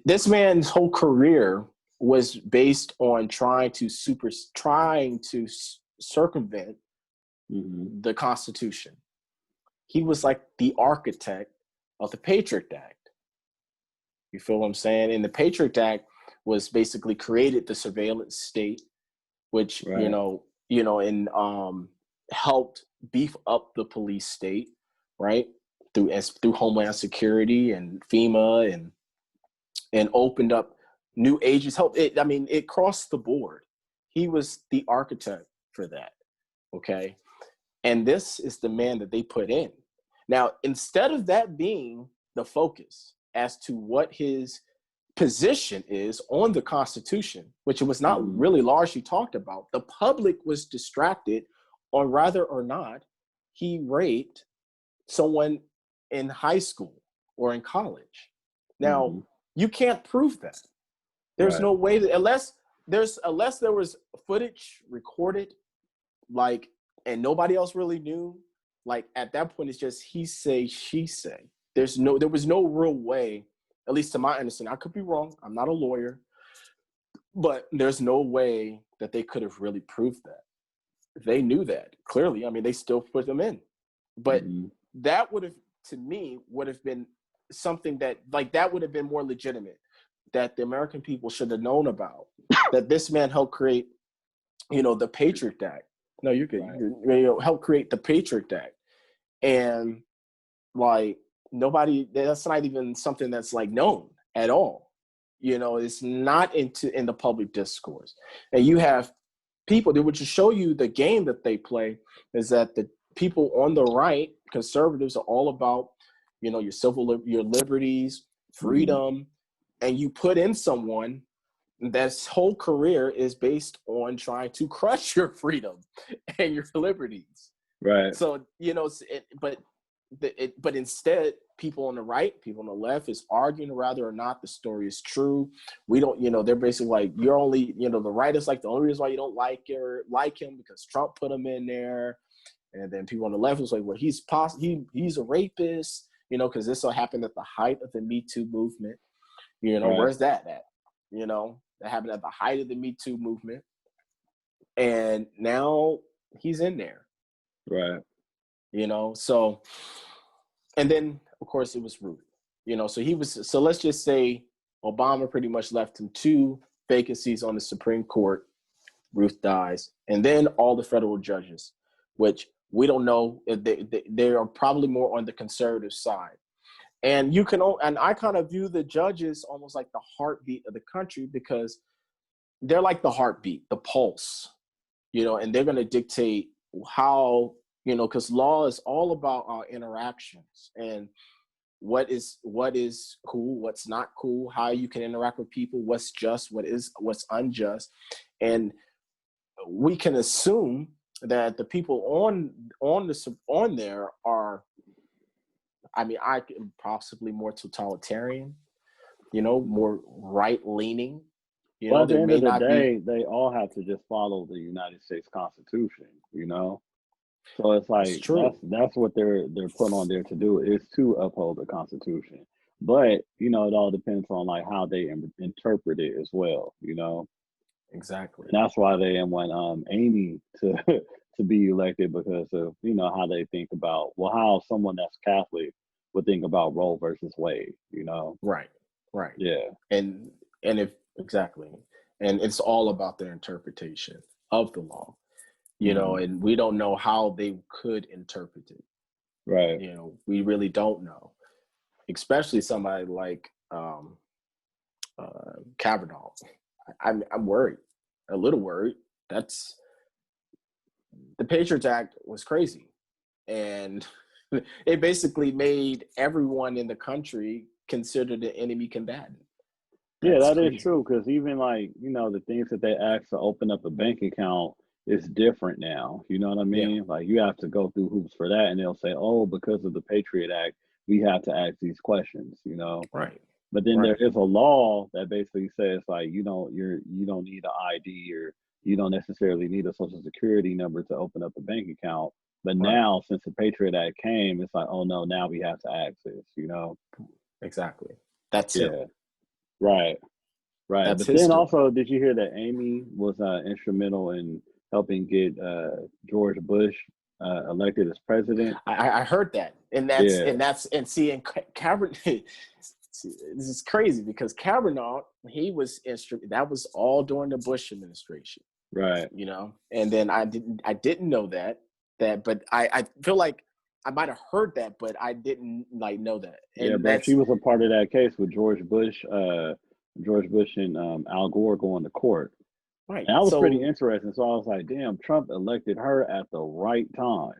this man's whole career was based on trying to circumvent the Constitution. He was like the architect of the Patriot Act. You feel what I'm saying? And the Patriot Act was basically created the surveillance state, which, and helped beef up the police state, right? Through Homeland Security and FEMA, and opened up new agents. It crossed the board. He was the architect for that. Okay. And this is the man that they put in. Now, instead of that being the focus as to what his position is on the Constitution, which it was not really largely talked about, the public was distracted on whether or not he raped someone in high school or in college. Now, you can't prove that. There's no way that, unless there was footage recorded, and nobody else really knew, at that point, it's just he say, she say. There was no real way, at least to my understanding. I could be wrong. I'm not a lawyer, but there's no way that they could have really proved that. They knew that clearly. I mean, they still put them in, but that would have been something that would have been more legitimate, that the American people should have known about, that this man helped create, the Patriot Act. No, you're good. Help create the Patriot Act. And nobody, that's not even something that's known at all. It's not in the public discourse. And you have people that would just show you the game that they play, is that the people on the right, conservatives, are all about, your liberties, freedom, and you put in someone that's whole career is based on trying to crush your freedom and your liberties. Right. So, but instead, people on the right, people on the left is arguing whether or not the story is true. We don't, they're basically you're only, the right is the only reason why you don't like him because Trump put him in there. And then people on the left was well, he's a rapist, because this all happened at the height of the Me Too movement. Where's that at? That happened at the height of the Me Too movement. And now he's in there. Right. So, and then of course it was Ruth, so let's just say Obama pretty much left him 2 vacancies on the Supreme Court. Ruth dies. And then all the federal judges, which we don't know if they are probably more on the conservative side. And I kind of view the judges almost like the heartbeat of the country, because they're like the heartbeat, the pulse, and they're going to dictate how, because law is all about our interactions and what is cool, what's not cool, how you can interact with people, what's just, what's unjust. And we can assume that the people on there are, I possibly more totalitarian, more right leaning. Well, at the end of the day, they all have to just follow the United States Constitution, So it's like that's what they're put on there to do, is to uphold the Constitution. But it all depends on like how they interpret it as well, Exactly. And that's why they want Amy to be elected, because of how they think about how someone that's Catholic would think about Roe versus Wade, Right. Yeah. And if exactly, and it's all about their interpretation of the law. And we don't know how they could interpret it. Right. We really don't know, especially somebody like Kavanaugh. I'm worried, a little worried. That's the Patriots Act was crazy, and it basically made everyone in the country considered an enemy combatant. Yeah, that is true, because even like, the things that they ask to open up a bank account is different now. You know what I mean? Yeah. Like you have to go through hoops for that, and they'll say, oh, because of the Patriot Act, we have to ask these questions, Right. But then there is a law that basically says like you don't need an ID, or you don't necessarily need a social security number to open up a bank account. But now, since the Patriot Act came, it's like, oh no, now we have to ask this, Exactly. That's it. Right. That's but then also, did you hear that Amy was instrumental in helping get George Bush elected as president? I heard that, and Kavanaugh. This is crazy, because Kavanaugh, he was that was all during the Bush administration, right? And then I didn't know that, but I feel like I might have heard that, but I didn't know that. And but she was a part of that case with George Bush and Al Gore going to court. Right. And that was pretty interesting. So I was like, damn, Trump elected her at the right time,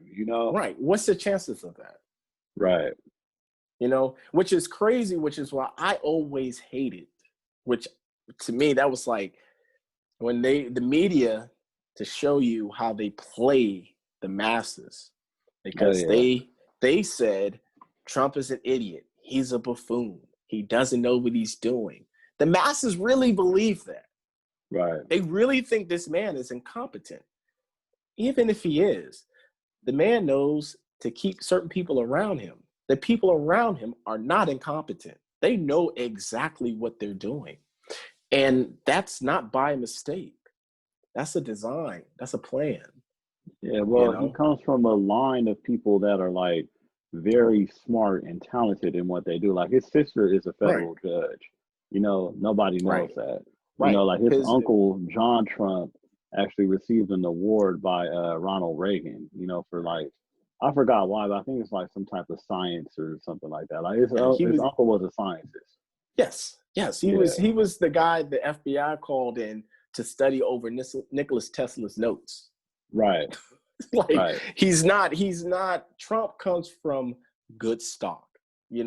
Right. What's the chances of that? Right. Which is crazy, which is why I always hated, which to me, that was like when the media, to show you how they play the masses, because they said Trump is an idiot. He's a buffoon. He doesn't know what he's doing. The masses really believe that. Right. They really think this man is incompetent. Even if he is, the man knows to keep certain people around him. The people around him are not incompetent. They know exactly what they're doing. And that's not by mistake. That's a design. That's a plan. Yeah, well, he comes from a line of people that are like very smart and talented in what they do. Like his sister is a federal judge. Nobody knows that. Like his uncle, John Trump, actually received an award by Ronald Reagan, for like, I forgot why, but I think it's like some type of science or something like that. Like his uncle was a scientist. Yes. He was the guy the FBI called in to study over Nikola Tesla's notes. Right. He's not. Trump comes from good stock. He's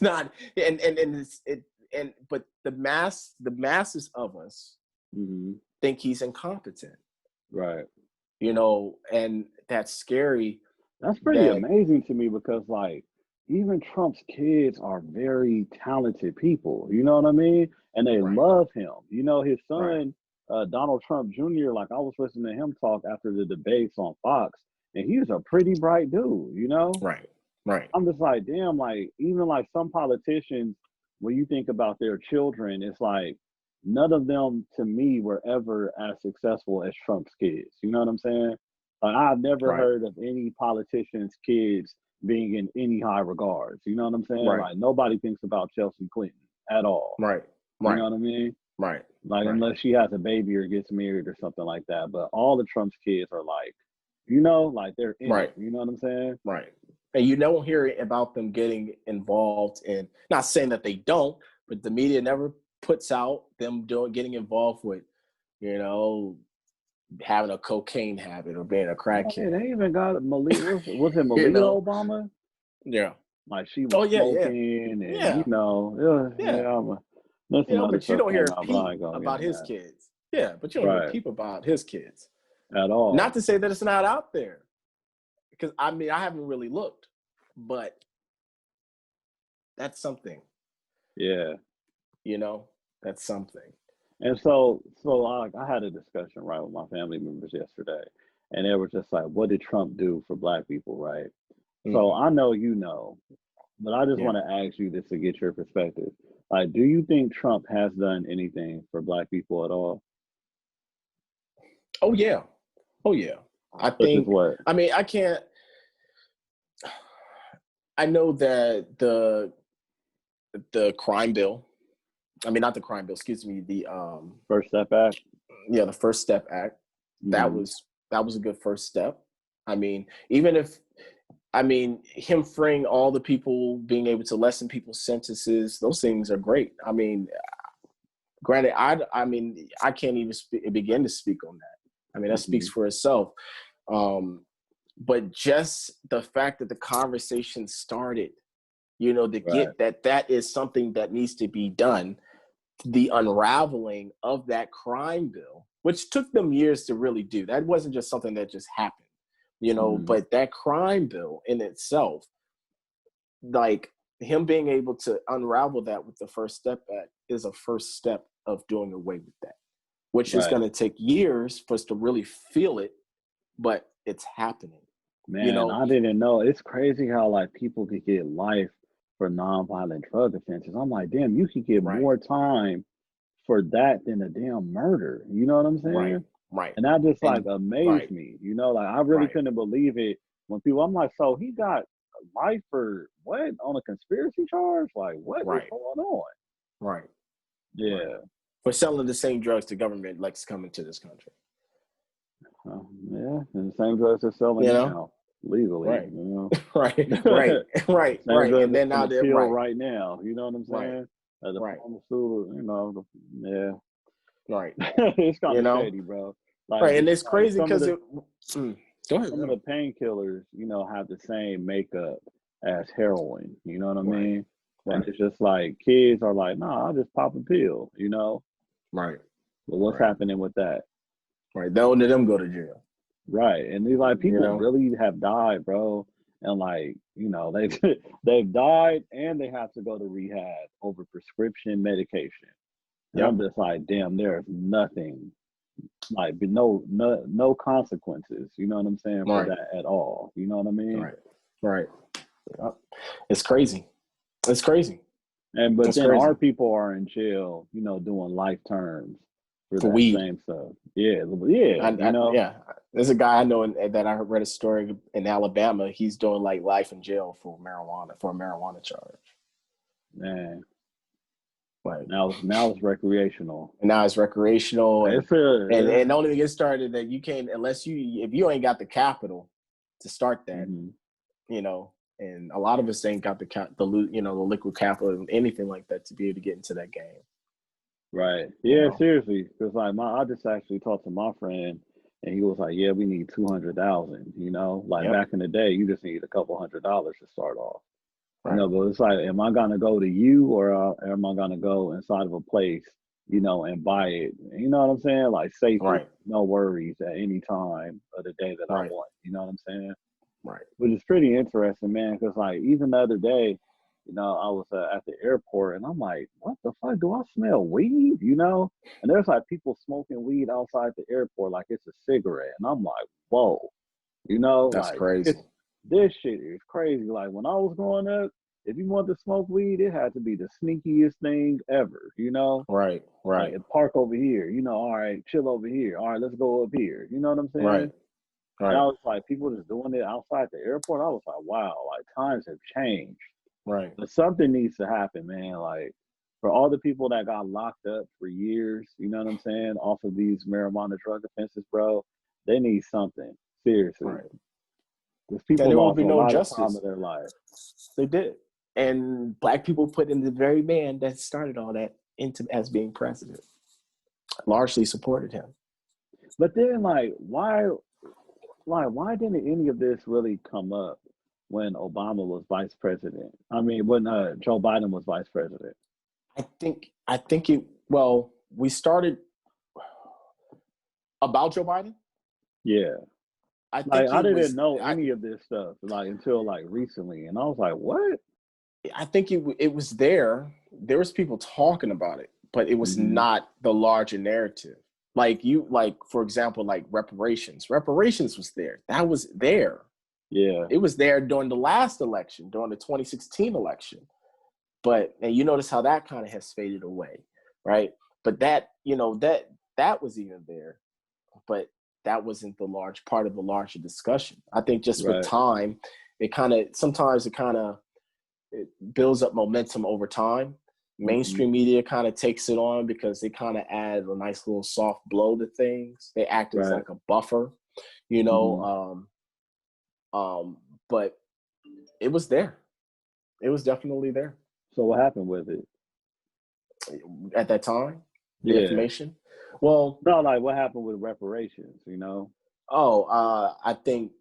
not. But the masses of us think he's incompetent. Right. And that's scary. That's pretty amazing to me, because like even Trump's kids are very talented people. You know what I mean? And they love him. His son, Donald Trump Jr., like I was listening to him talk after the debates on Fox, and he was a pretty bright dude, Right. I'm just like, damn, like even like some politicians, when you think about their children, it's like, none of them to me were ever as successful as Trump's kids. You know what I'm saying? Like, I've never Right. heard of any politician's kids being in any high regards. You know what I'm saying? Right. Like, nobody thinks about Chelsea Clinton at all. Right. You know what I mean? Right. Like, right. unless she has a baby or gets married or something like that. But all the Trump's kids are like, you know, like they're in it. You know what I'm saying? Right. And you don't hear about them getting involved in, not saying that they don't, but the media never puts out them getting involved with, you know, having a cocaine habit or being a crackhead. Yeah, they even got Malia. Was it Malia Obama? Yeah. Like she was smoking and you know, but you don't hear a peep about his kids. Yeah, but you don't hear a peep about his kids at all. Not to say that it's not out there, because I mean I haven't really looked, but that's something. Yeah, you know, that's something. And so I had a discussion right with my family members yesterday, and they were just like, "What did Trump do for Black people?" Right. Mm-hmm. So I know you know, but I just want to ask you this to get your perspective. Like, do you think Trump has done anything for Black people at all? Oh yeah. I think. What? I mean, I can't. I know that the crime bill. I mean, not the crime bill. Excuse me. The First Step Act. Yeah, the First Step Act. Mm-hmm. That was a good first step. I mean, him freeing all the people, being able to lessen people's sentences, those things are great. I mean, granted, I can't even begin to speak on that. I mean, that speaks for itself. But just the fact that the conversation started, you know, to get that is something that needs to be done. The unraveling of that crime bill, which took them years to really do. That wasn't just something that just happened, you know, but that crime bill in itself, like him being able to unravel that with the First Step Act is a first step of doing away with that, which is going to take years for us to really feel it, but it's happening. Man, you know? I didn't know. It's crazy how like people could get life for nonviolent drug offenses. I'm like, damn, you could get more time for that than a damn murder. You know what I'm saying? Right. And that just like amazed me. You know, like I really couldn't believe it when people. I'm like, so he got life for what on a conspiracy charge? Like what is going on? Right. Yeah. For selling the same drugs the government likes coming to this country. Yeah, and the same drugs they're selling now legally. Right. You know? right. And then now they're right now. You know what I'm saying? The pharmaceutical, you know, Right. It's kind of shady, bro. Like, and it's crazy because go ahead. Some of the painkillers, you know, have the same makeup as heroin. You know what I mean? And it's just like kids are like, nah, I'll just pop a pill. You know? Right. But what's happening with that? Right. None of them go to jail. Right. And these like people really have died, bro. And like, you know, they've died and they have to go to rehab over prescription medication. And I'm just like, damn, there's nothing, like no consequences. You know what I'm saying for that at all. You know what I mean? Right. It's crazy. And but then our people are in jail, you know, doing life terms for that weed. Same stuff. Yeah. You know. There's a guy I know that I read a story in Alabama. He's doing like life in jail for a marijuana charge. Man. Right. Now it's recreational. And now it's recreational. And don't even get started that you can't if you ain't got the capital to start that, you know, and a lot of us ain't got the liquid capital, anything like that to be able to get into that game. Right. Yeah, seriously. Because like I just actually talked to my friend and he was like, yeah, we need 200,000, you know, like back in the day, you just need a couple $100 to start off. Right. You know, but it's like, am I going to go to you or am I going to go inside of a place, you know, and buy it? You know what I'm saying? Like safely, no worries at any time of the day that I want. You know what I'm saying? Right. Which is pretty interesting, man, because like even the other day, you know, I was at the airport and I'm like, what the fuck? Do I smell weed? You know? And there's like people smoking weed outside the airport like it's a cigarette. And I'm like, whoa. You know? That's like, crazy. This shit is crazy. Like when I was growing up, if you want to smoke weed, it had to be the sneakiest thing ever, you know? Right. Like, park over here, you know, all right, chill over here. All right, let's go up here. You know what I'm saying? Right. And I Right. was like, people just doing it outside the airport. I was like, wow, like times have changed. Right. But something needs to happen, man. Like for all the people that got locked up for years, you know what I'm saying, off of these marijuana drug offenses, bro, they need something. Seriously. Right. Because And people there will lost be a no lot of time justice. of their life. They did. And black people put in the very man that started all that into as being president. Largely supported him. But then why didn't any of this really come up when Obama was vice president? I mean, when Joe Biden was vice president. I think it, well, we started about Joe Biden. Yeah. I think I didn't know any of this stuff until recently. And I was like, what? I think it was there. There was people talking about it, but it was not the larger narrative. Like for example, like reparations. Reparations was there. That was there. Yeah. It was there during the last election, during the 2016 election. But and you notice how that kind of has faded away, right? But that, that was even there, but that wasn't the large part of the larger discussion. I think just with time, it builds up momentum over time. Mainstream media kind of takes it on because they kind of add a nice little soft blow to things. They act as like a buffer, but it was there. It was definitely there. So what happened with it? At that time? The information? Well, no, what happened with reparations, I think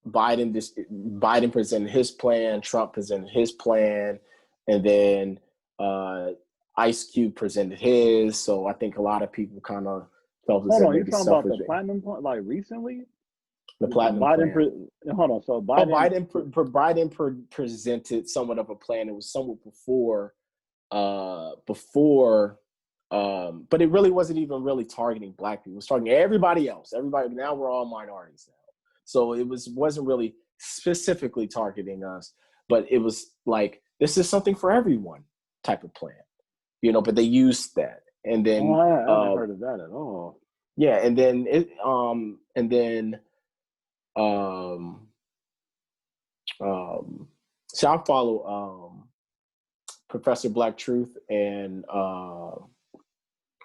Biden presented his plan, Trump presented his plan, and then Ice Cube presented his. So I think a lot of people kind of felt as if maybe you're talking about the platinum plan, recently? The platinum Biden plan. Hold on. So Biden. Biden presented somewhat of a plan. It was somewhat before, but it really wasn't even really targeting black people. It was targeting everybody else. Everybody. Now we're all minorities now, so it wasn't really specifically targeting us. But it was like, this is something for everyone type of plan, But they used that, and then I haven't heard of that at all. Yeah, and then so I follow Professor Black Truth and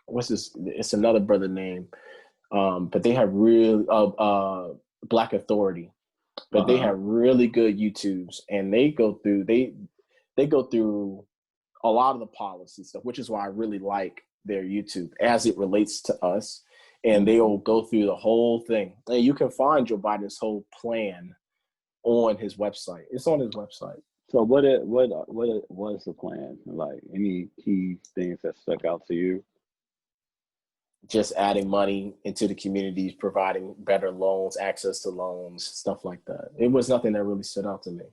what's this? It's another brother name, but they have really Black Authority, but they have really good YouTubes, and they go through a lot of the policy stuff, which is why I really like their YouTube as it relates to us. And they'll go through the whole thing. And you can find Joe Biden's whole plan on his website. It's on his website. So what is the plan? Like, any key things that stuck out to you? Just adding money into the communities, providing better loans, access to loans, stuff like that. It was nothing that really stood out to me,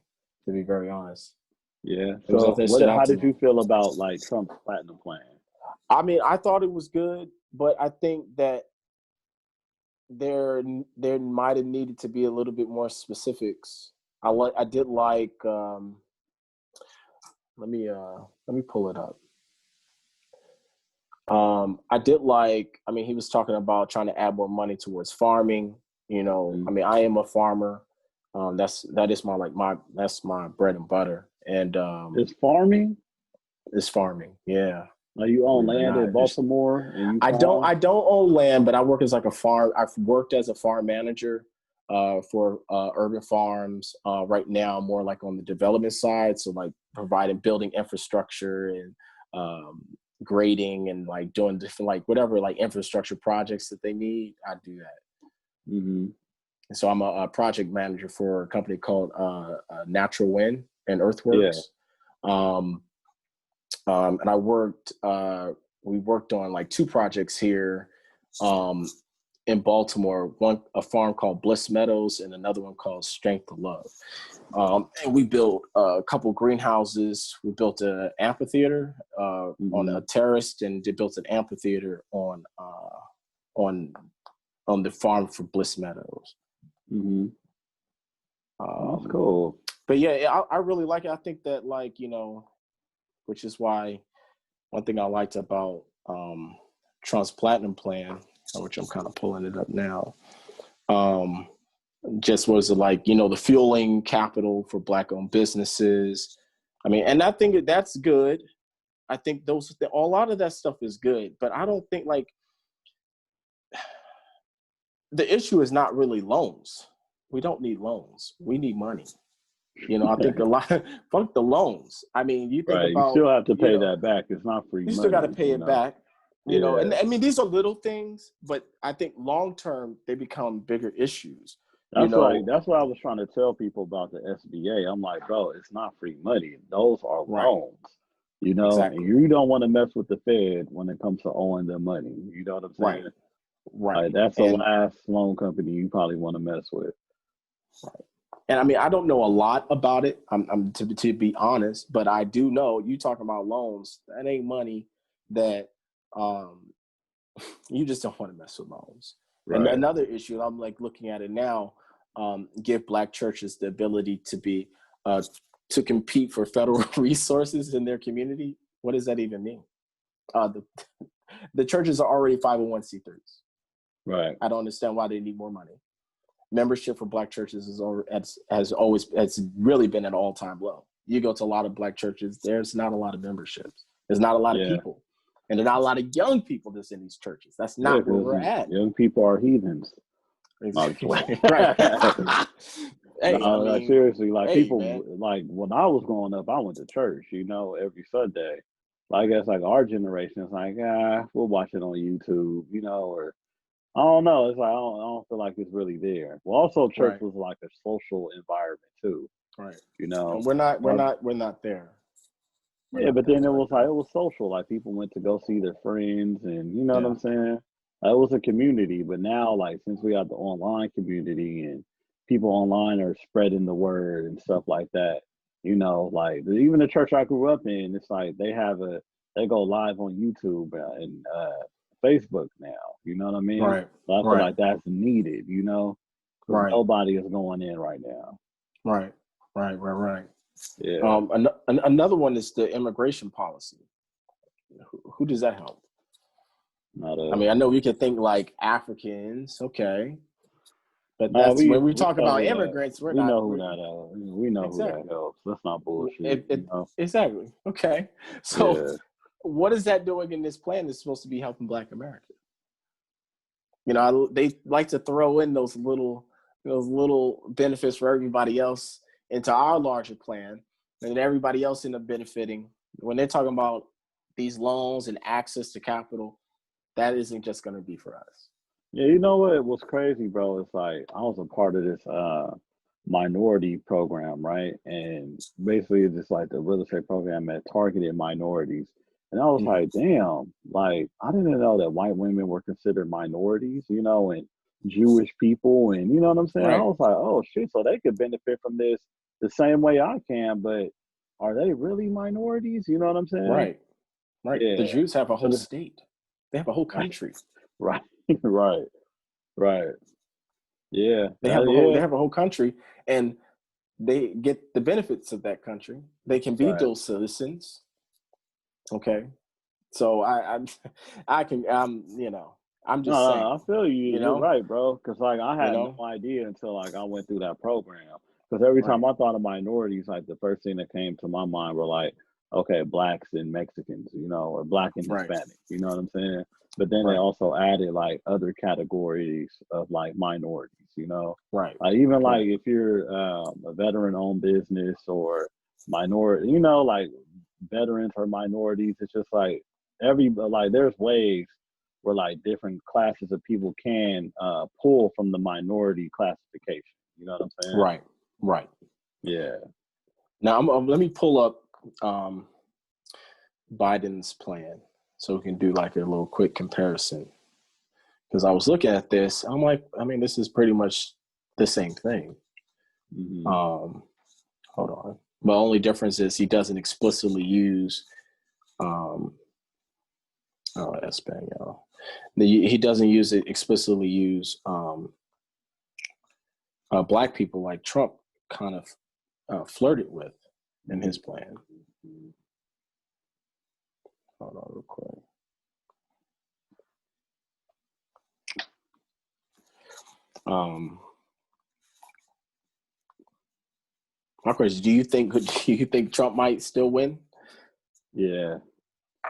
to be very honest. Yeah. So how did you feel about Trump's platinum plan? I mean, I thought it was good, but I think that there might have needed to be a little bit more specifics. I did like let me pull it up. I did like, I mean, he was talking about trying to add more money towards farming. I mean, I am a farmer. That's my bread and butter. And it's farming. It's farming, yeah. Now you own land in Baltimore, and I don't own land, but I work as I've worked as a farm manager for urban farms. Right now, more like on the development side, so providing building infrastructure and grading and doing different whatever infrastructure projects that they need. I do that. Mm-hmm. And so I'm a project manager for a company called Natural Wind and Earthworks. Yeah. And we worked on 2 projects here in Baltimore, a farm called Bliss Meadows and another one called Strength to Love. And we built a couple greenhouses. We built an amphitheater on a terrace, and they built an amphitheater on the farm for Bliss Meadows. Mm-hmm. That's cool. But yeah, I really like it. I think that, like, you know, which is why one thing I liked about Trump's platinum plan, which I'm kind of pulling it up now, just was like, you know, the fueling capital for Black-owned businesses. I mean, and I think that's good. I think a lot of that stuff is good, but I don't think, like, the issue is not really loans. We don't need loans. We need money. You know, I think a lot, fuck the loans. I mean, you think Right. You about, still have to pay you know, that back. It's not free you money. still got to pay it back, you know, and Yeah. I mean, these are little things, but I think long-term they become bigger issues. That's what I was trying to tell people about the SBA. I'm like, bro, it's not free money. Those are Right. loans, you know, Exactly. and you don't want to mess with the Fed when it comes to owing them money. You know what I'm saying? Right. Like, that's the last loan company you probably want to mess with. Right. And I mean, I don't know a lot about it. I'm to be honest, but I do know, you talking about loans, that ain't money that you just don't want to mess with loans. Right. And another issue, I'm like looking at it now, give Black churches the ability to be to compete for federal resources in their community. What does that even mean? The churches are already 501c3s. Right. I don't understand why they need more money. Membership for Black churches has really been at an all-time low. You go to a lot of Black churches, there's not a lot of memberships. There's not a lot of people. And there's not a lot of young people that's in these churches. That's not where we're at. Young people are heathens. Exactly. Right. Hey, no, I mean, like, seriously, like, people, man. like, when I was growing up, I went to church, you know, every Sunday. Like, I guess, like, our generation is like, we'll watch it on YouTube, you know, or I don't know. It's like, I don't feel like it's really there. Well, also, church was like a social environment too. Right. You know, and we're not there. But then it was social. Like, people went to go see their friends, and you know what I'm saying. It was a community. But now, like, since we got the online community and people online are spreading the word and stuff like that, you know, like, even the church I grew up in, it's like they go live on YouTube and Facebook now. You know what I mean? Right. So I feel like that's needed, you know? Right. Nobody is going in right now. Right. Yeah. Another one is the immigration policy. Who does that help? I mean, I know we could think like Africans, okay. But that's when we talk about immigrants, we know who that helps. That's not bullshit. You know? Exactly. Okay. So what is that doing in this plan that's supposed to be helping Black America? You know, they like to throw in those little benefits for everybody else into our larger plan, and everybody else end up benefiting. When they're talking about these loans and access to capital, that isn't just going to be for us. Yeah, you know what? What's crazy, bro? It's like, I was a part of this minority program, right? And basically, it's just like the real estate program that targeted minorities. And I was like, damn, like, I didn't know that white women were considered minorities, you know, and Jewish people, and you know what I'm saying? I was like, oh shit, so they could benefit from this the same way I can, but are they really minorities? You know what I'm saying? Right. Yeah. The Jews have a whole state. They have a whole country. Right. Yeah. They have a whole country, and they get the benefits of that country. They can be dual citizens. Okay. So I'm just saying. I feel you. You're right, bro. Because like, I had no idea until like I went through that program. Because every time I thought of minorities, like the first thing that came to my mind were like, okay, Blacks and Mexicans, you know, or Black and Hispanic. You know what I'm saying? But then they also added like other categories of like minorities, you know? Even like if you're a veteran-owned business or minority, you know, like veterans or minorities, it's just like there's ways where like different classes of people can pull from the minority classification. You know what I'm saying? Right. Yeah. Now let me pull up Biden's plan so we can do like a little quick comparison. Because I was looking at this, I'm like, I mean, this is pretty much the same thing. Hold on. The only difference is he doesn't explicitly use Espanol. He doesn't explicitly use Black people like Trump kind of flirted with in his plan. Hold on real quick. My question: Do you think Trump might still win? Yeah.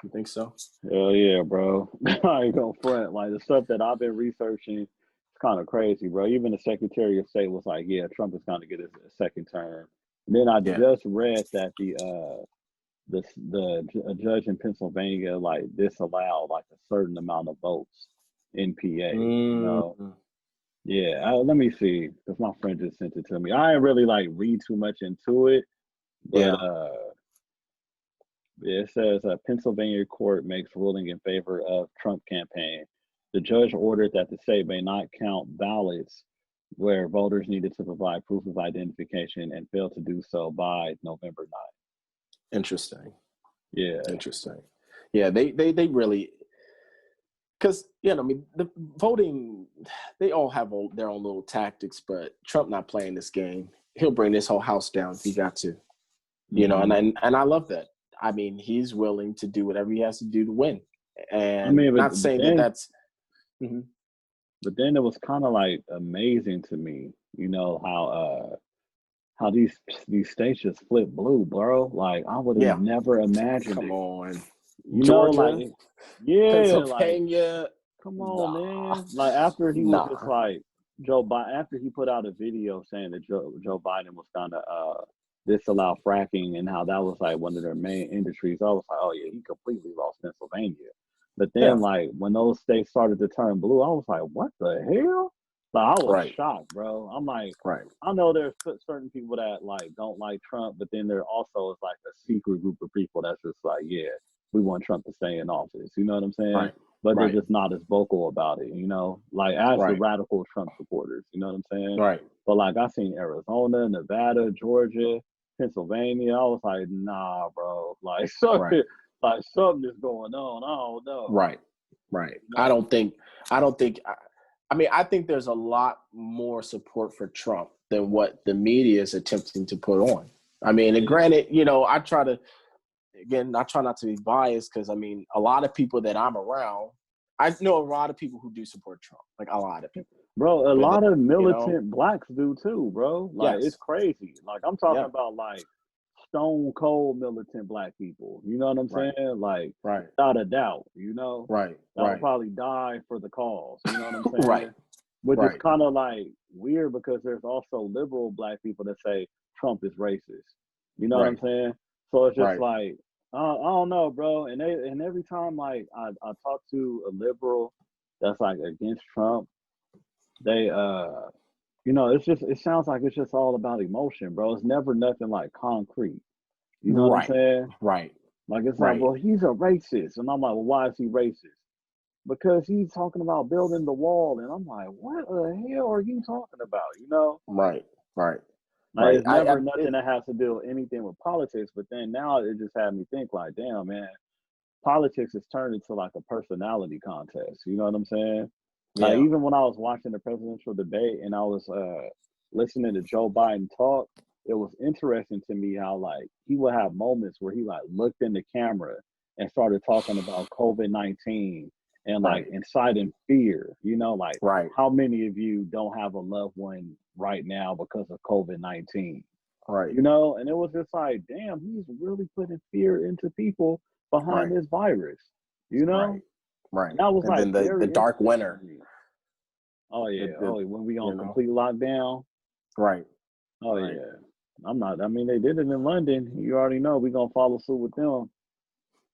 You think so? Hell yeah, bro. I ain't gonna front. Like the stuff that I've been researching, it's kind of crazy, bro. Even the Secretary of State was like, "Yeah, Trump is gonna get a second term." And then I just read that a judge in Pennsylvania like disallowed like a certain amount of votes in PA. You know. Yeah, let me see, because my friend just sent it to me. I didn't really like read too much into it, but it says a Pennsylvania court makes ruling in favor of Trump campaign. The judge ordered that the state may not count ballots where voters needed to provide proof of identification and failed to do so by November 9th. Interesting. Yeah. Interesting. Yeah, they really, because, I mean, the voting, they all have their own little tactics, but Trump not playing this game. He'll bring this whole house down if he got to, and I love that. I mean, he's willing to do whatever he has to do to win. And I mean, not saying that's. Mm-hmm. But then it was kind of like amazing to me, how these states just flip blue, bro. Like I would have never imagined Come it. on. Georgia, Pennsylvania. Like, come on, man. Like after he was just like Joe Biden, after he put out a video saying that Joe Biden was gonna disallow fracking and how that was like one of their main industries, I was like, oh yeah, he completely lost Pennsylvania. But then like when those states started to turn blue, I was like, what the hell? Like I was shocked, bro. I'm like, I know there's certain people that like don't like Trump, but then there also is like a secret group of people that's just like, yeah, we want Trump to stay in office. You know what I'm saying? But they're just not as vocal about it, like as the radical Trump supporters, you know what I'm saying? But like I seen Arizona, Nevada, Georgia, Pennsylvania. I was like, nah, bro. Like something is going on. I don't know. Right. I don't think. I mean, I think there's a lot more support for Trump than what the media is attempting to put on. I mean, and granted, I try not to be biased because, I mean, a lot of people that I'm around, I know a lot of people who do support Trump, like a lot of people. Bro, a lot of militant blacks do too, bro. Like, it's crazy. Like, I'm talking about, like, stone cold militant black people. You know what I'm saying? Like, without a doubt, That'll probably die for the cause. You know what I'm saying? Which is kind of like weird because there's also liberal black people that say Trump is racist. You know what I'm saying? So it's just like, I don't know, bro. And every time like I talk to a liberal that's like against Trump, they it sounds like it's just all about emotion, bro. It's never nothing like concrete. You know what I'm saying? Like it's like, well, he's a racist. And I'm like, well, why is he racist? Because he's talking about building the wall. And I'm like, what the hell are you talking about? Right. Like, it's never nothing that has to do with anything with politics. But then now it just had me think like, damn, man, politics has turned into like a personality contest. You know what I'm saying? Like even when I was watching the presidential debate and I was listening to Joe Biden talk, it was interesting to me how like he would have moments where he like looked in the camera and started talking about COVID-19 and like inciting fear, like how many of you don't have a loved one right now because of COVID-19? And it was just like, damn, he's really putting fear into people behind this virus, Right. That was and like then the dark winter. Oh yeah. When we on complete lockdown. Oh yeah. I mean, they did it in London. You already know we're gonna follow suit with them.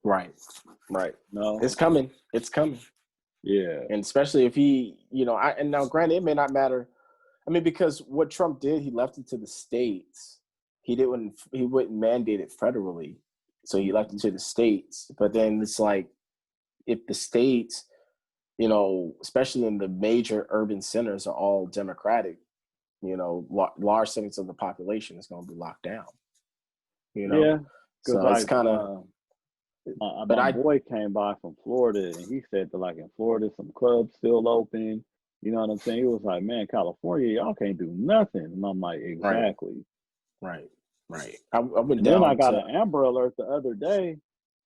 Right. No. It's coming. Yeah. And especially if he, and now granted, it may not matter. I mean, because what Trump did, he left it to the states. He wouldn't mandate it federally. So he left it to the states. But then it's like, if the states, especially in the major urban centers are all Democratic, large segments of the population is going to be locked down. Yeah. So it's kind of. My boy came by from Florida and he said that like in Florida, some clubs still open. You know what I'm saying? He was like, man, California, y'all can't do nothing. And I'm like, exactly. Right. Right. I went And then I down got to, an Amber Alert the other day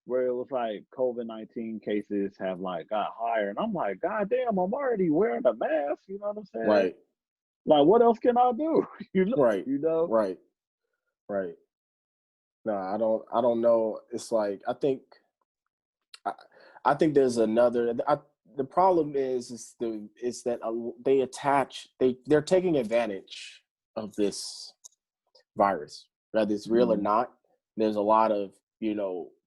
where it was like COVID-19 cases have like got higher, and I'm like, God damn, I'm already wearing a mask. You know what I'm saying? right, Like, what else can I do? you know, right, you know. right, right. No, I don't know. It's like, I, I think there's another, the problem is that they're taking advantage of this virus, whether it's real or Mm-hmm. not. There's a lot of,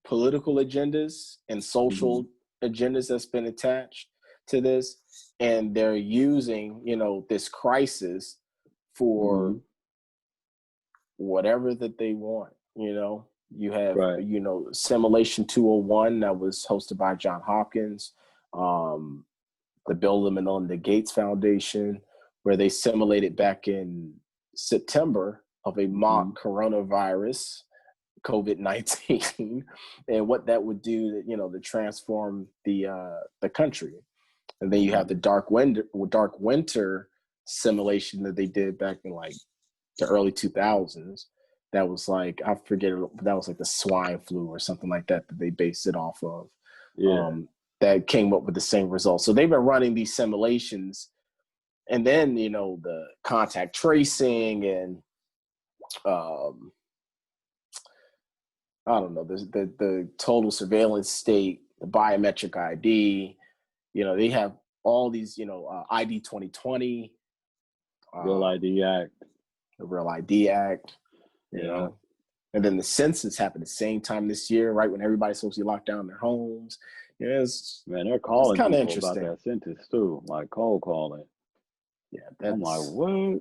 political agendas and Mm-hmm. social agendas that's been attached to this, and they're using, this crisis Mm-hmm. for whatever that they want. You have, Right. Simulation 201 that was hosted by John Hopkins, the Bill and Melinda Gates Foundation, where they simulated back in September of a mock coronavirus, COVID-19, and what that would do, to transform the country. And then you have the dark winter simulation that they did back in like the early 2000s. That was like, I forget, that was like the swine flu or something like that they based it off of. Yeah. That came up with the same results. So they've been running these simulations, and then the contact tracing and I don't know, the total surveillance state, the biometric ID. They have all these, ID 2020, Real ID Act. the Real ID Act, Yeah. and then the census happened the same time this year, right when everybody's supposed to be locked down in their homes. Man, they're it's calling kind of people about interesting. that sentence too, like cold calling. Yeah, I'm like, what?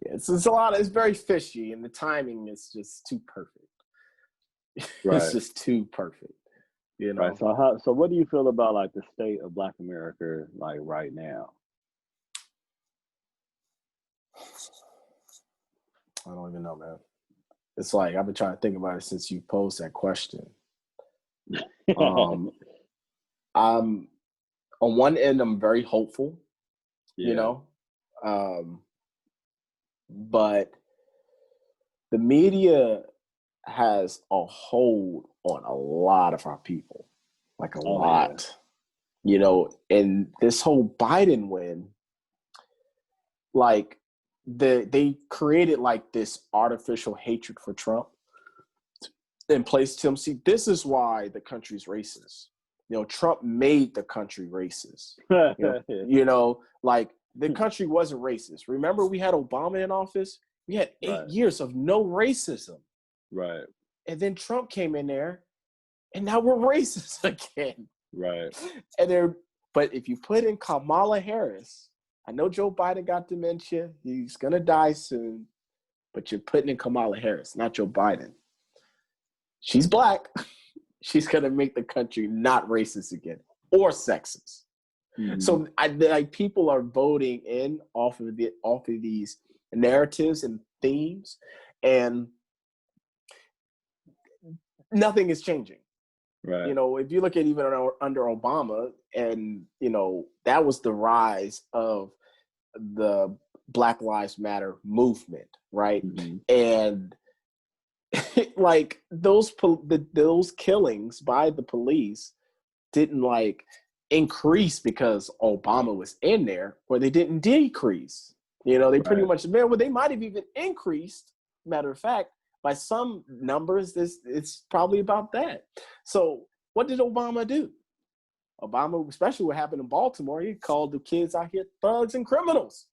Yeah, it's a lot. It's very fishy, and the timing is just too perfect. Right. It's just too perfect. Right. So what do you feel about like the state of Black America like right now? I don't even know, man. It's like I've been trying to think about it since you posed that question. I'm on one end, I'm very hopeful, Yeah. But the media has a hold on a lot of our people, like a lot, and this whole Biden win, like they created like this artificial hatred for Trump and placed him. See, this is why the country's racist. Trump made the country racist. Like the country wasn't racist. Remember, we had Obama in office. We had 8 years of no racism. Right. And then Trump came in there, and now we're racist again. Right. But if you put in Kamala Harris, I know Joe Biden got dementia. He's gonna die soon. But you're putting in Kamala Harris, not Joe Biden. She's Black. She's gonna make the country not racist again or sexist. Mm-hmm. So people are voting in off of these narratives and themes, and nothing is changing. Right. If you look at even under Obama, and that was the rise of the Black Lives Matter movement, right? Mm-hmm. And like those killings by the police didn't like increase because Obama was in there, or they didn't decrease. They pretty much, they might have even increased. Matter of fact, by some numbers, it's probably about that. So what did Obama do? Obama, especially what happened in Baltimore, he called the kids out here thugs and criminals.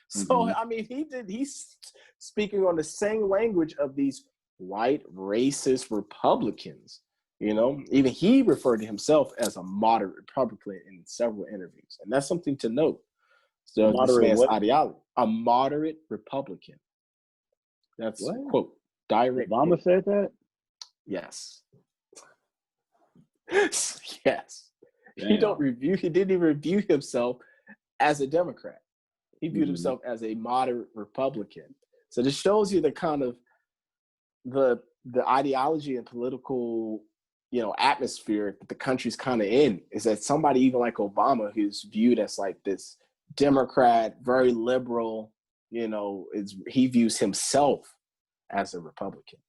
So, I mean, he's speaking on the same language of these white racist Republicans. Even he referred to himself as a moderate Republican in several interviews. And that's something to note. So this man's ideology, a moderate Republican. That's what? Quote, direct. Obama quote. Said that? Yes. Yes. Damn. He didn't even review himself as a Democrat. He viewed himself as a moderate Republican. So this shows you the kind of the ideology and political, atmosphere that the country's kind of in, is that somebody even like Obama, who's viewed as like this Democrat, very liberal, he views himself as a Republican.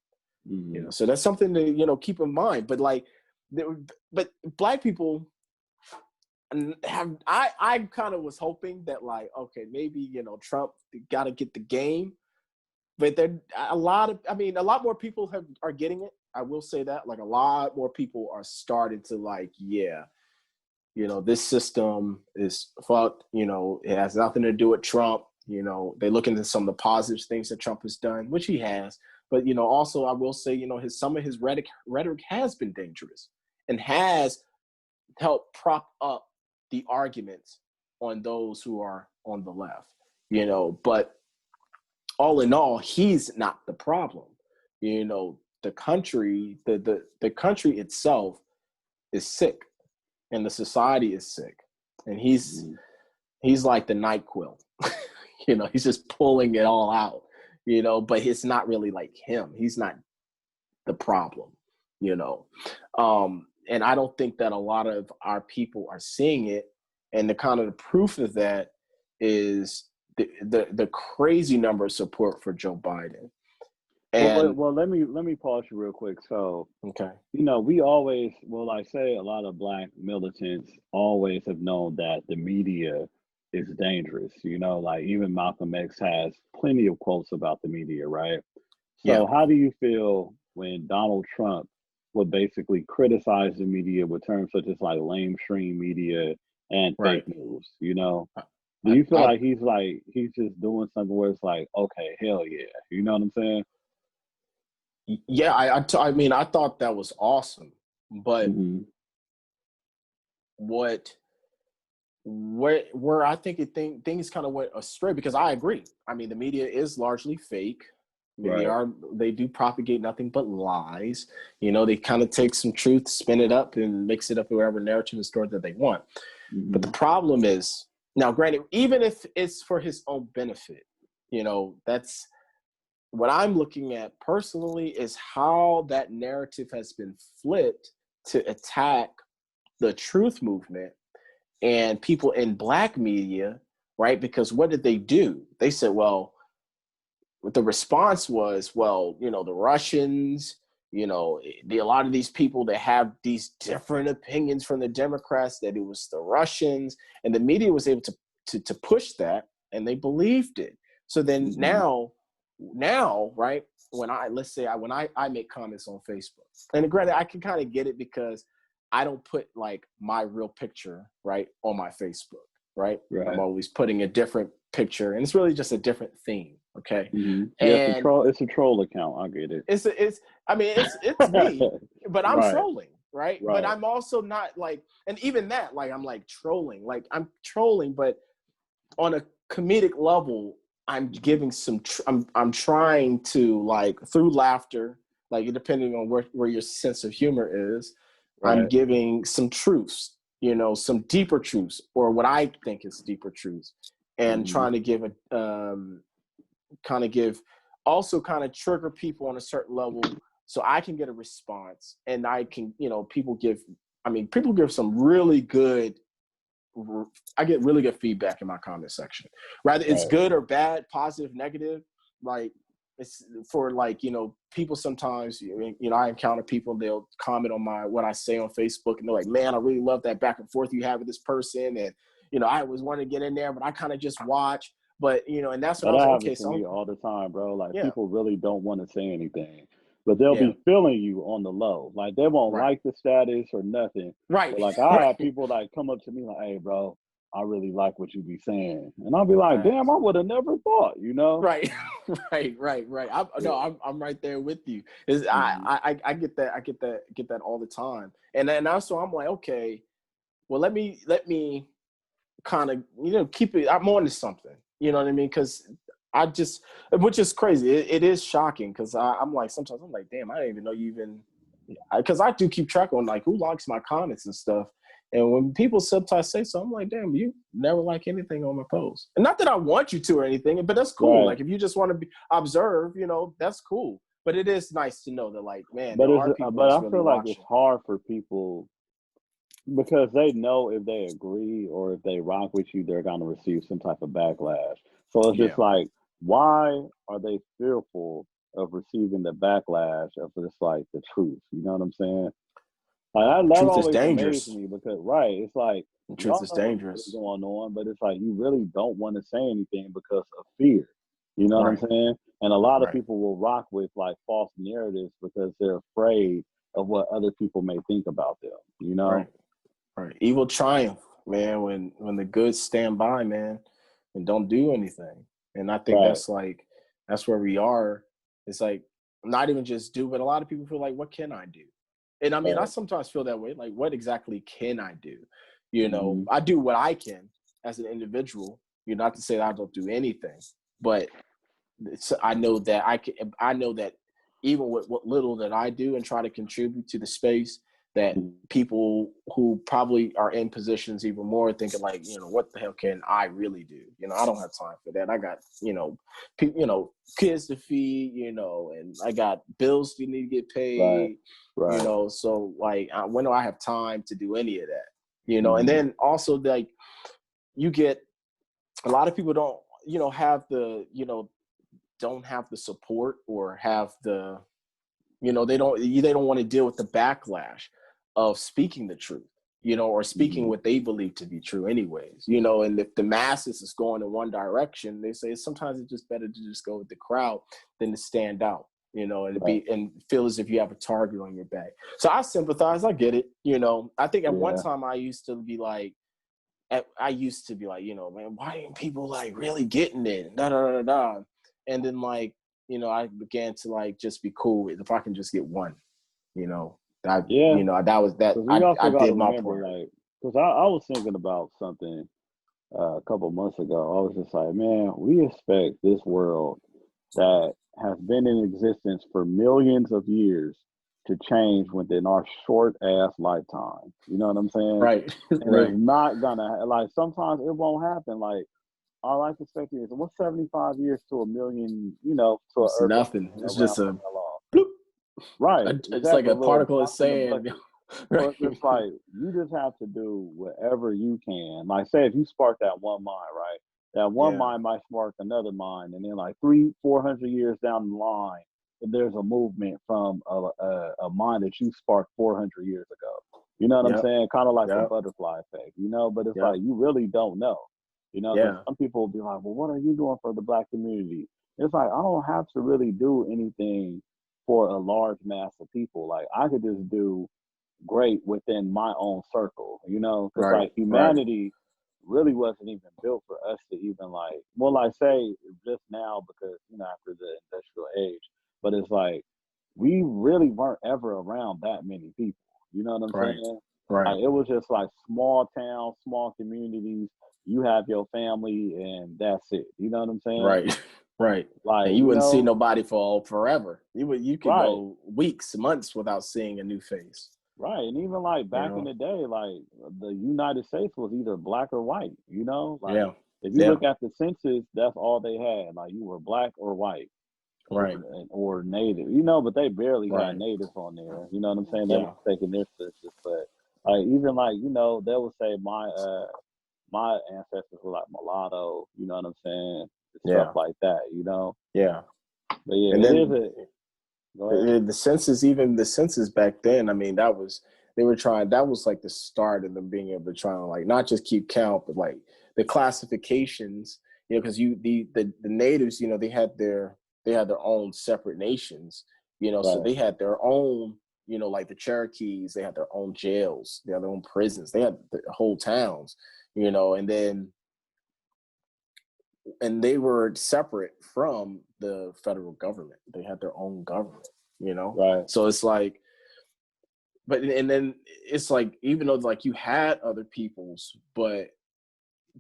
Mm-hmm. You know, so that's something to, you know, keep in mind. But like, but Black people have, I kind of was hoping that like, okay, maybe, you know, Trump got to get the game, but there a lot more people are getting it. I will say that, like, a lot more people are starting to like, yeah, you know, this system is fucked. You know, it has nothing to do with Trump. You know, they look into some of the positive things that Trump has done, which he has. But, you know, also I will say, you know, some of his rhetoric has been dangerous and has helped prop up the arguments on those who are on the left, you know. But all in all, he's not the problem. You know, the country, the country itself is sick, and the society is sick, and he's like the NyQuil. You know, he's just pulling it all out, you know, but it's not really like him. He's not the problem, you know. And I don't think that a lot of our people are seeing it. And the kind of the proof of that is the crazy number of support for Joe Biden. And well, let me pause you real quick. So, okay, you know, we always, well, I say a lot of Black militants always have known that the media is dangerous. You know, like even Malcolm X has plenty of quotes about the media, right? So how do you feel when Donald Trump would basically criticize the media with terms such as like lamestream media and fake news? You know, do you feel like he's just doing something where it's like, okay, hell yeah, you know what I'm saying? Yeah, I mean, I thought that was awesome, but where I think things kind of went astray, because I agree. I mean, the media is largely fake. I mean, they do propagate nothing but lies. You know, they kind of take some truth, spin it up, and mix it up with whatever narrative and story that they want. But the problem is, now, granted, even if it's for his own benefit, you know, that's what I'm looking at personally is how that narrative has been flipped to attack the truth movement and people in Black media, right? Because what did they do? They said, well, the response was, well, you know, the Russians, you know, a lot of these people that have these different opinions from the Democrats, that it was the Russians, and the media was able to push that, and they believed it. So then now, right, when I make comments on Facebook, and granted, I can kind of get it because I don't put like my real picture, right, on my Facebook, right? I'm always putting a different picture, and it's really just a different theme. Okay. Yeah, it's a troll account. I get it. It's me, but I'm trolling, right? But I'm also not like, and even that, like, I'm like trolling, I'm trolling, but on a comedic level, I'm giving some, I'm trying to, like, through laughter, like, depending on where your sense of humor is, I'm giving some truths, you know, some deeper truths, or what I think is deeper truths, and trying to give also trigger people on a certain level so I can get a response, and I can, you know, people give some really good, I get really good feedback in my comment section. Rather it's good or bad, positive, negative, like, it's for, like, you know, people sometimes, you know, I encounter people, they'll comment on what I say on Facebook, and they're like, man, I really love that back and forth you have with this person, and, you know, I always want to get in there, but I kind of just watch. But, you know, and that's what I was like, okay, so me all the time, bro. Like, people really don't want to say anything, but they'll be feeling you on the low. Like, they won't like the status or nothing. Right. But, like, I have people like come up to me like, hey, bro, I really like what you be saying, and I'll be like, damn, I would have never thought, you know? Right. I'm right there with you. I get that. I get that all the time. And then also I'm like, okay, well, let me kind of, you know, keep it. I'm on to something. You know what I mean? Because which is crazy. It is shocking, because I'm like, sometimes I'm like, damn, I didn't even know you even, because I do keep track on, like, who likes my comments and stuff. And when people sometimes say so, I'm like, damn, you never like anything on my post. And not that I want you to or anything, but that's cool. Like, if you just want to observe, you know, that's cool. But it is nice to know that, like, man, there are people but I really feel like watching. It's hard for people, because they know if they agree or if they rock with you, they're going to receive some type of backlash. So it's just like, why are they fearful of receiving the backlash of just like the truth. You know what I'm saying? Like that Truth is always amazed dangerous. me because it's like Truth y'all is know what's really dangerous. going on, but it's like you really don't want to say anything because of fear. You know what I'm Right. saying? And a lot of Right. people will rock with like false narratives because they're afraid of what other people may think about them. You know? Right. Right. Evil triumph, man, when the good stand by, man, and don't do anything. And I think Right. that's where we are. It's like not even just do, but a lot of people feel like, what can I do? And I mean, I Right. sometimes feel that way. Like, what exactly can I do? You know, Mm-hmm. I do what I can as an individual. Not to say that I don't do anything, but I know that I know that even with what little that I do and try to contribute to the space, that people who probably are in positions even more thinking like, what the hell can I really do? I don't have time for that. I got, kids to feed, and I got bills that need to get Right. paid, Right. so like, when do I have time to do any of that? And Mm-hmm. then also like you get a lot of people have the, don't have the support or have the, they don't want to deal with the backlash of speaking the truth, or speaking Mm-hmm. what they believe to be true anyways, and if the masses is going in one direction, they say sometimes it's just better to just go with the crowd than to stand out, and Right. and feel as if you have a target on your back. So I sympathize. I get it. I think at one Yeah. time I used to be like, man, why ain't people like really getting it? Da da da da. And then like, I began to like just be cool with if I can just get one, Yeah. that was that Because we I also got to did my remember, part. like, because I was thinking about something a couple months ago. I was just like, man, we expect this world that has been in existence for millions of years to change within our short ass lifetime. You know what I'm saying? Right. And it's Right. not gonna like sometimes it won't happen. Like our life expectancy is what's 75 years to a million, to an It's Earth nothing. It's around just for a that long. bloop. Right, It's like exactly. A a little particle of drop in the sand. bucket. So Right. it's just like you just have to do whatever you can. Like say if you spark that one mind, right? That one Yeah. mind might spark another mind, and then like 300-400 years down the line, there's a movement from a mind that you sparked 400 years ago. You know what I'm Yep. saying? Kind of like a Yep. butterfly effect, But it's Yep. like you really don't know, Because Yeah. some people will be like, "Well, what are you doing for the Black community?" It's like I don't have to really do anything for a large mass of people. Like I could just do great within my own circle, because Right. like Right. humanity really wasn't even built for us to even like, well, I say just now because, after the industrial age, but it's like we really weren't ever around that many people. You know what I'm Right. saying? Right. Like it was just like small towns, small communities. You have your family and that's it. You know what I'm saying? Right. Right. Like, And you wouldn't see nobody for forever. You could right. go weeks, months without seeing a new face. Right, and even like You back in know? the day, like the United States was either black or white. Like Yeah. if you Yeah. look at the census, that's all they had. Like you were black or white Right. or native. But they barely had Right. natives on there. You know what I'm saying? They were Yeah. taking their census, but like even like they would say my ancestors were like mulatto. You know what I'm saying? Stuff Yeah. like that. Yeah. But yeah, And it is then a. Go ahead. even the census back then, I mean, they were trying, that was like the start of them being able to try and like not just keep count, but like the classifications, because the natives, they had their own separate nations, so Right. they had their own, like the Cherokees, they had their own jails, they had their own prisons, they had the whole towns, and they were separate from the federal government. They had their own government. Right. So it's like, and then it's like, even though like you had other peoples, but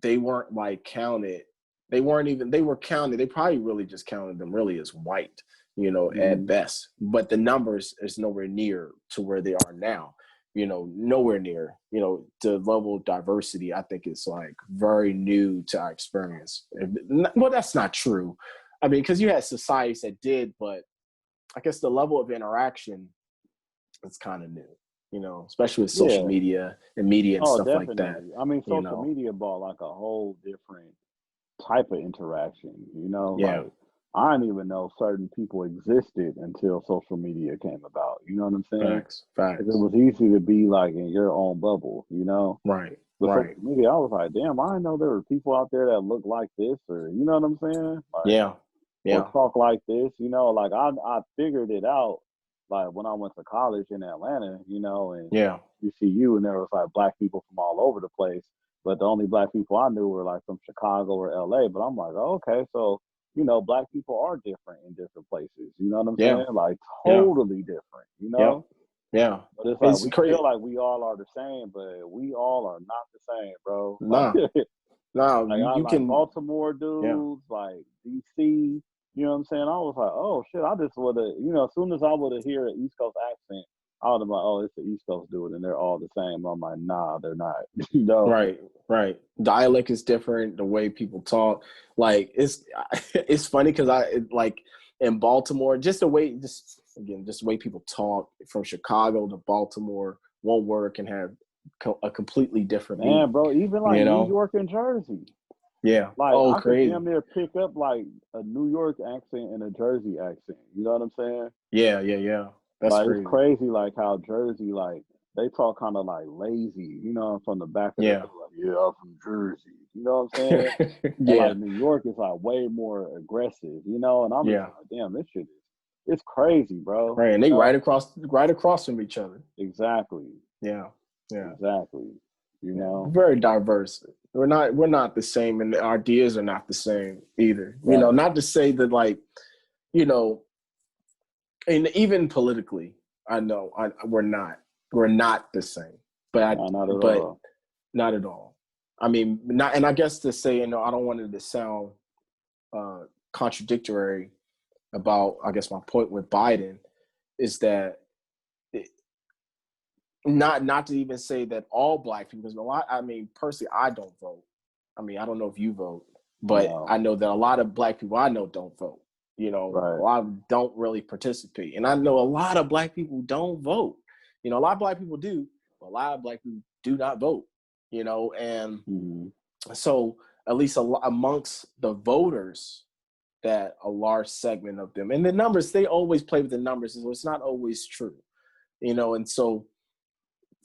they weren't like counted. They were counted. They probably really just counted them really as white, at Mm-hmm. best. But the numbers is nowhere near to where they are now. Nowhere near, the level of diversity. I think it's like very new to our experience. Well, that's not true. I mean, because you had societies that did, but I guess the level of interaction is kind of new, especially with social Yeah. media and media and Oh, stuff like that, definitely. I mean, you social know. media brought like a whole different type of interaction, Yeah. like I didn't even know certain people existed until social media came about. You know what I'm saying? Facts. 'Cause it Facts. was easy to be like in your own bubble, you know? Right. With Right. social media, I was like, damn, I didn't know there were people out there that look like this, or you know what I'm saying? Like, Yeah. or Yeah. talk like this, you know? Like I figured it out like when I went to college in Atlanta, you know, and Yeah. UCU, and there was like black people from all over the place. But the only black people I knew were like from Chicago or LA. But I'm like, oh, okay, so you know, black people are different in different places. You know what I'm Yeah. saying? Like Yeah. totally different, you Yep. know? Yeah. But it's like It's we crazy. feel like we all are the same, but we all are not the same, bro. Like, Nah. Nah. like I You like can. Baltimore Yeah. dudes, like DC. You know what I'm saying? I was like, oh shit, I just would have, you know, as soon as I would have hear an East Coast accent, I would have like, oh, it's the East Coast dude, and they're all the same. I'm like, nah, they're not. You know? Right. Right. Dialect is different. The way people talk, like it's funny because like in Baltimore, just the way people talk from Chicago to Baltimore, one word can have a completely different Man, meaning. bro, even like You New know? York and Jersey. Yeah. Like Oh, I could damn crazy. near pick up like a New York accent and a Jersey accent. You know what I'm saying? Yeah. Yeah. Yeah. That's Like it's crazy. crazy like how Jersey like they talk kind of like lazy, you know, from the back of their Yeah. throat, like, yeah, I'm from Jersey. You know what I'm saying? And Yeah. like New York is like way more aggressive, you know, and I'm just Yeah. like, damn, this shit is it's crazy, bro. Right. And You they know? right across from each other. Exactly. Yeah. Yeah. Exactly. You Yeah, know? very diverse. We're not the same, and our ideas are not the same either. Right. Not to say that like, you know, and even politically, I know we're not the same, No, not at but all. not at all. I mean, not, and I guess to say, I don't want it to sound uh, contradictory about, I guess my point with Biden is that not to even say that all black people, because a lot, I mean, personally, I don't vote. I mean, I don't know if you vote, but No. I know that a lot of black people I know don't vote. A Right. lot of them don't really participate. And I know a lot of black people don't vote. A lot of black people do, but a lot of black people do not vote, and Mm-hmm. so at least amongst the voters, that a large segment of them, and the numbers, they always play with the numbers, so it's not always true, and so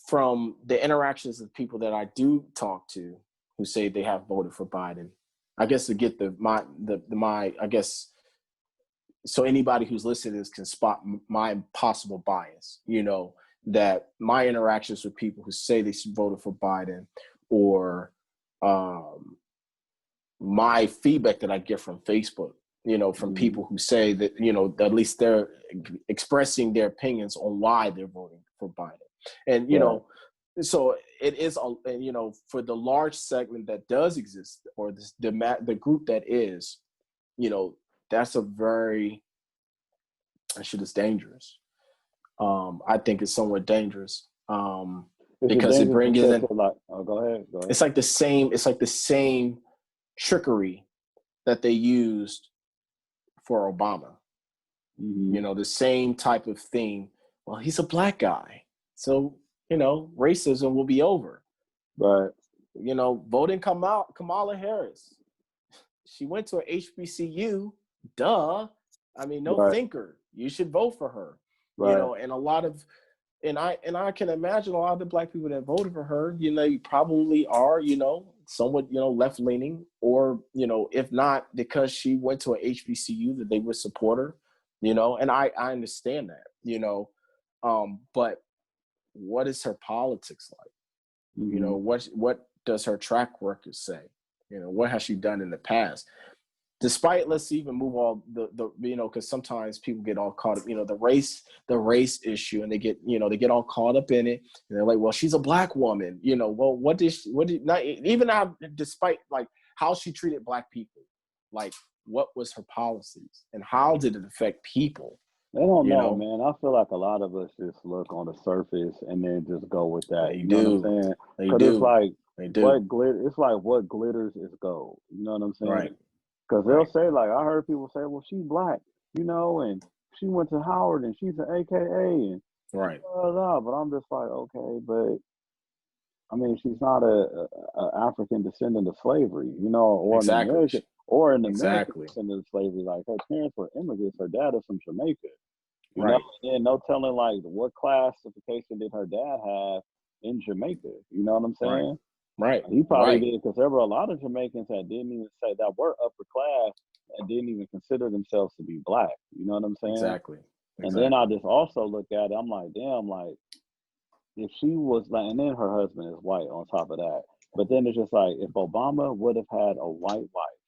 from the interactions of people that I do talk to who say they have voted for Biden, I guess to get my I guess, so anybody who's listening to this can spot my possible bias, that my interactions with people who say they voted for Biden, or my feedback that I get from Facebook, from Mm-hmm. people who say that, at least they're expressing their opinions on why they're voting for Biden. And, Right. so it is, for the large segment that does exist, or the group that is, that's a very, it's dangerous. I think it's somewhat dangerous, Is it because it dangerous brings because in, of like oh go ahead, go ahead. it's like the same trickery that they used for Obama. Mm-hmm. The same type of thing. Well, he's a black guy, so racism will be over. Right. Voting Kamala Harris. She went to a HBCU. Duh. I mean, no Right. thinker. You should vote for her. Right. And a lot of, and I can imagine a lot of the black people that voted for her, you probably are, somewhat, left leaning, or, if not because she went to a HBCU, that they would support her, and I understand that, but what is her politics like? Mm-hmm. What does her track record say? What has she done in the past? Despite, let's even move all the because sometimes people get all caught up, the race issue, and they get all caught up in it, and they're like, well, she's a black woman, well, what did not even now, despite like how she treated black people, like what was her policies and how did it affect people, I don't you know, know man. I feel like a lot of us just look on the surface and then just go with that. they You know what I'm do saying? they Because it's do like they do it's like what glitters is gold. You know what I'm saying? right Because they'll right say like I heard people say, well, she's black, you know, and she went to Howard and she's an AKA and right blah, blah, blah. But I'm just like, okay, but I mean, she's not a African descendant of slavery, you know, or an exactly American Or in America, Exactly. into slavery, like her parents were immigrants. Her dad is from Jamaica. You know, Right. and no telling like what classification did her dad have in Jamaica. You know what I'm Right. saying? Right. He probably Right. did because there were a lot of Jamaicans that didn't even say that were upper class and didn't even consider themselves to be black. You know what I'm saying? Exactly. And then I Exactly. just also look at it, I'm like, damn, like if she was like, and then her husband is white on top of that. But then it's just like if Obama would have had a white wife,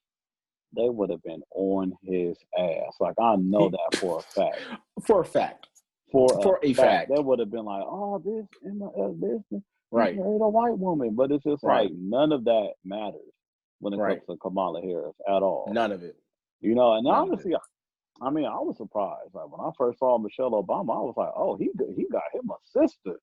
they would have been on his ass. Like I know He, that for a fact. for a fact. For For a a fact, they fact. would have been like, "Oh, this and this, he Right. married a white woman." But it's just like Right. none of that matters when it comes Right. to Kamala Harris at all. None of it. You know, and None of it. honestly, I mean, I was surprised. Like when I first saw Michelle Obama, I was like, "Oh, he got him a sister."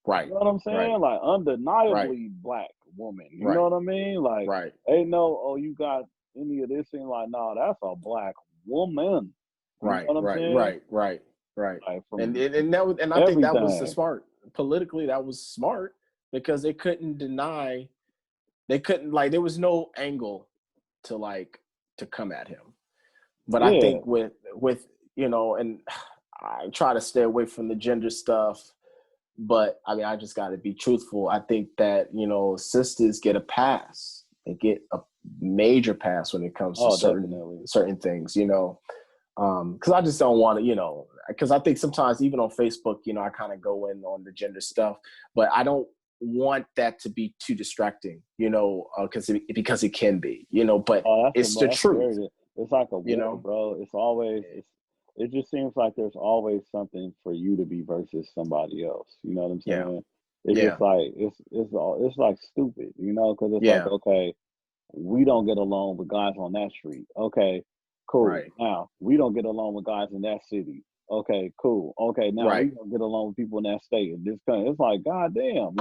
You Right. know what I'm Right. saying? Like Right. undeniably black woman. You know Right. what I mean? Like Right. ain't no, oh, you got any of this thing? Like, no, that's a black woman. You know Right. what I'm Right. saying? Right. Right. Right. Like And from and that was, and I think that was the everything. smart, politically, that was smart, because they couldn't deny, they couldn't, like, there was no angle to, like, to come at him. But I Yeah. think with and I try to stay away from the gender stuff, but I mean, I just got to be truthful. I think that sisters get a pass. They get a major pass when it comes to Oh, certain definitely. certain things. Because I just don't want to. Because I think sometimes even on Facebook, I kind of go in on the gender stuff, but I don't want that to be too distracting. Because it can be. But Oh, it's the that's truth. very. It's like a You war, know. bro. It's always. It just seems like there's always something for you to be versus somebody else. You know what I'm Yeah. saying? It's Yeah. just like it's like stupid, because it's like Yeah. okay, we don't get along with guys on that street. Okay, cool. Right. Now we don't get along with guys in that city. Okay, cool. Okay, now we Right. don't get along with people in that state. In this country, it's like goddamn,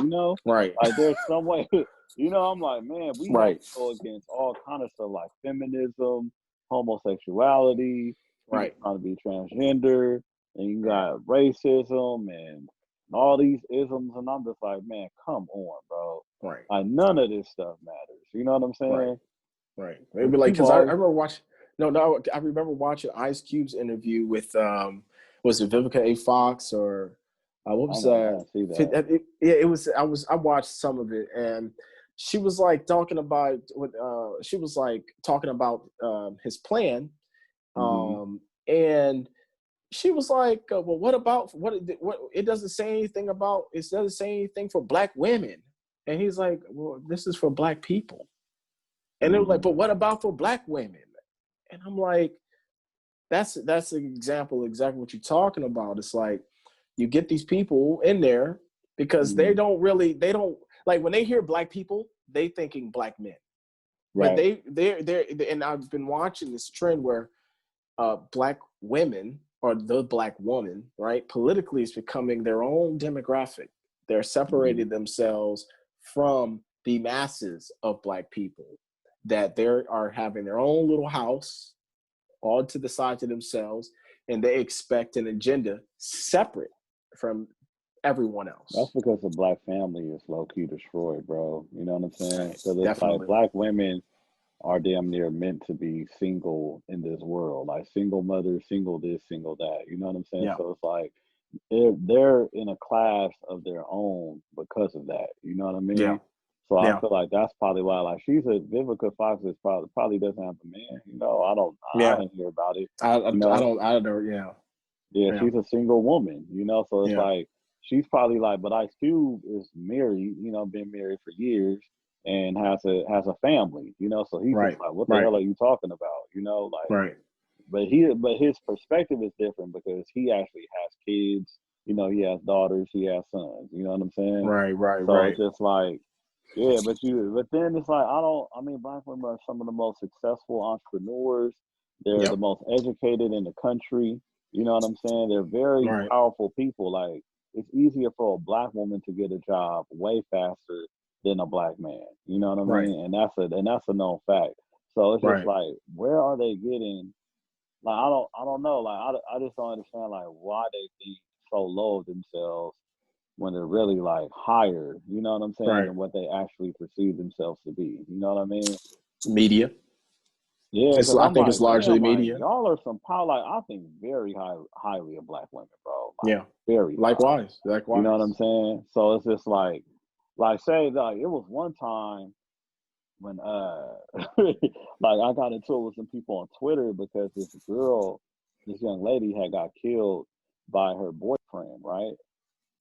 Right. like there's some way. I'm like, man, we have to Right. go against all kind of stuff like feminism, homosexuality, people Right. trying to be transgender, and you Right. got racism and all these isms, and I'm just like, man, come on, bro. Right. Like none of this stuff matters. You know what I'm Right. saying? Right. Because Maybe like, people because I always, remember watching. No, I remember watching Ice Cube's interview with was it Vivica A. Fox, or what was I didn't see that. yeah, it was. I watched some of it, and she was like talking about his plan, Hmm. and she was like, well, what about what it doesn't say anything about, it doesn't say anything for black women. And he's like, well, this is for black people. And they were like, Hmm. but what about for black women? And I'm like, that's an example of exactly what you're talking about. It's like you get these people in there because they Hmm. don't like, when they hear black people, they thinking black men. But Right. they're and I've been watching this trend where black women, or the black woman, right, politically is becoming their own demographic. They're Hmm. separating themselves from the masses of black people, that they are having their own little house all to the side to themselves, and they expect an agenda separate from everyone That's else. because the black family is low key destroyed, bro. You know what I'm saying? Right. Because it's like Definitely. black women are damn near meant to be single in this world, like single mother, single this, single that. You know what I'm saying? Yeah. So it's like they're in a class of their own because of that. You know what I Yeah. mean? So I Yeah. feel like that's probably why, like, Vivica Fox is probably doesn't have a man. I Yeah. didn't hear about it. I You know, don't, I don't know. Yeah. yeah, Yeah. she's a single woman. So it's Yeah. like she's probably like, but Ice Cube is married. Been married for years and has a family. So he's just Right. like, what the Right. hell are you talking about? Like, Right. but his perspective is different because he actually has kids. He has daughters, he has sons. You know what I'm saying? Right. Right. So Right. it's just like, yeah, but then it's like I mean, black women are some of the most successful entrepreneurs. They're the Yep. most educated in the country. You know what I'm saying? They're very Right. powerful people. Like it's easier for a black woman to get a job way faster than a black man. You know what I Right. mean? And that's a known fact. So it's just Right. like, where are they getting? Like I don't know. Like I just don't understand like why they think so low of themselves when they're really like higher. You know what I'm saying? Right. Than what they actually perceive themselves to be. You know what I mean? Media. Yeah, because I I'm think it's like, largely damn, like media. y'all are some power. Like I think very highly of black women, bro. Like Yeah. very high. Likewise. You know what Likewise. I'm saying? So it's just like say like it was one time when like I got into it with some people on Twitter because this young lady had got killed by her boyfriend, right?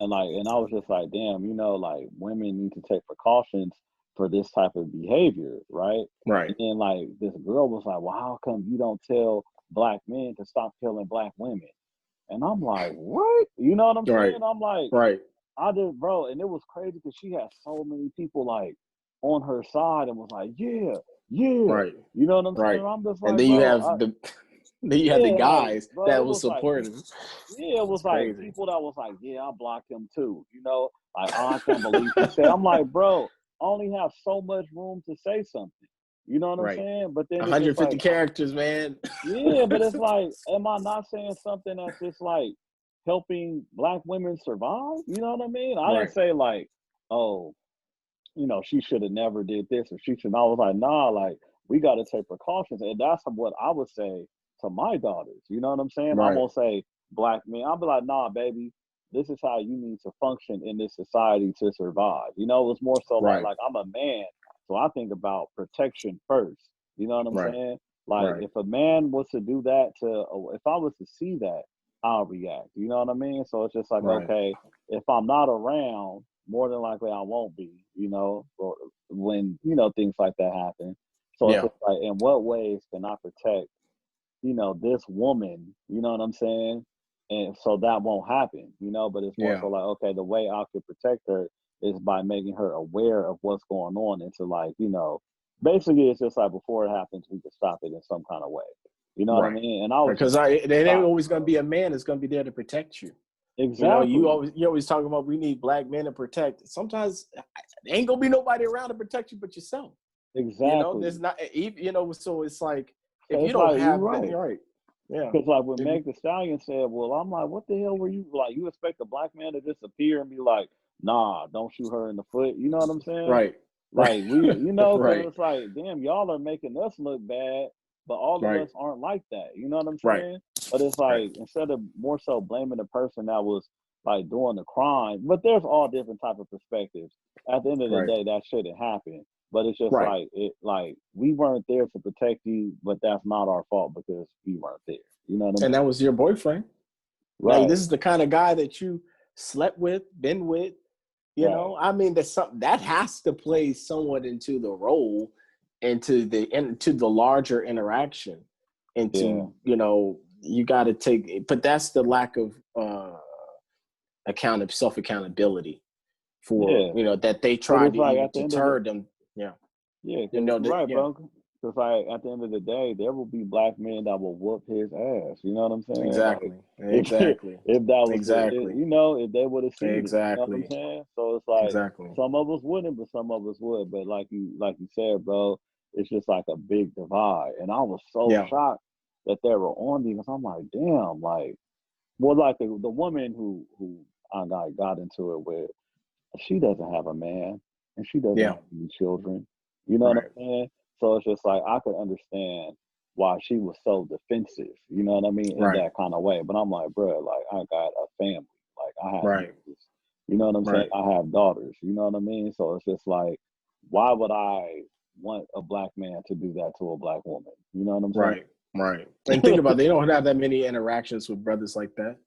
And I was just like, damn, like women need to take precautions for this type of behavior, right? Right. And then like this girl was like, well, how come you don't tell black men to stop killing black women? And I'm like, what? You know what I'm Right. saying? I'm like, Right. I did, bro. And it was crazy because she had so many people like on her side and was like, yeah, yeah. Right. You know what I'm saying? Right. And I'm just And like, then you bro, have then you have the yeah, like, guys bro, that it was was like, supportive. yeah, it was It's like crazy. people that was like, yeah, I blocked him too. Like, oh, I can't believe he said. I'm like, bro, I only have so much room to say something. You know what I'm Right. saying? But then it's just 150 like, characters, man. yeah, but it's like, am I not saying something that's just like helping black women survive? You know what I mean? I didn't Right. say like, oh, she should have never did this or she should. I was like, nah, like we got to take precautions, and that's what I would say to my daughters. You know what I'm saying? I Right. won't say black men. I'll be like, nah, baby, this is how you need to function in this society to survive. It was more so Right. like I'm a man, so I think about protection first. You know what I'm Right. saying? Like Right. if a man was to do that if I was to see that, I'll react. You know what I mean? So it's just like, Right. okay, if I'm not around, more than likely I won't be, or when, things like that happen. So it's Yeah. just like, in what ways can I protect, this woman, you know what I'm saying? And so that won't happen, but it's more Yeah. so like, okay, the way I could protect her is by making her aware of what's going on and to like, basically it's just like before it happens, we can stop it in some kind of way. You know what I Right. mean? And I was Because just there ain't shocked, always going to bro. be a man that's going to be there to protect you. You Exactly. always talk about we need black men to protect. Sometimes there ain't gonna be nobody around to protect you but yourself. Exactly. There's not. So it's like if So you it's don't like, you're have that, right. right? Yeah. Because like when If you, Meg the Stallion said, well, I'm like, what the hell were you like? You expect a black man to disappear and be like, nah, don't shoot her in the foot. You know what I'm saying? right. Right. Like because right. it's like, damn, y'all are making us look bad, but all of Right. us aren't like that. You know what I'm Right. saying? But it's Right. like instead of more so blaming the person that was like doing the crime, but there's all different type of perspectives. At the end of the Right. day, that shouldn't happen. But it's just Right. like we weren't there to protect you, but that's not our fault because we weren't there. You know what I'm And saying? that was your boyfriend. Like this Right, is the kind of guy that you slept with, been with. right. I mean, there's something that has to play somewhat into the role, into the larger interaction, Yeah, into you got to take. But that's the lack of self accountability for yeah. that they But tried it's to like even at the end of the deter them. Yeah, yeah, you because know you're that. right, Yeah, bro. Because like at the end of the day, there will be black men that will whoop his ass. You know what I'm saying? Like exactly, exactly, if that was exactly, if they would have seen it. You know what I'm exactly, saying? So it's like exactly. some of us wouldn't, but some of us would. But like you said, bro, it's just like a big divide. And I was so Yeah, shocked that they were on me because I'm like, damn, like, well, like the woman who I got into it with, she doesn't have a man and she doesn't yeah, have any children. You know what right, I'm saying? So it's just like I could understand why she was so defensive, you know what I mean, in right, that kind of way. But I'm like, bro, like I got a family. Like I have right, nieces. You know what I'm saying? right, I have daughters, you know what I mean? So it's just like, why would I want a black man to do that to a black woman? You know what I'm saying? right, right. And think about it, they don't have that many interactions with brothers like that.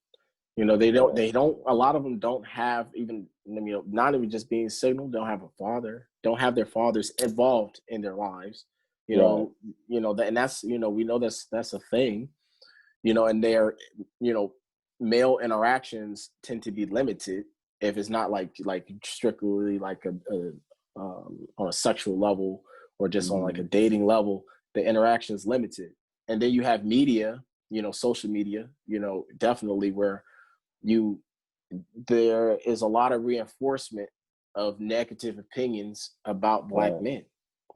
Yeah, They don't, a lot of them don't have even, not even just being signaled, don't have a father, don't have their fathers involved in their lives, right. and that's, we know that's a thing, and their, male interactions tend to be limited if it's not like strictly like on a sexual level or just on like a Hmm. dating level, the interaction is limited. And then you have media, social media, definitely where you there is a lot of reinforcement of negative opinions about black Right, men,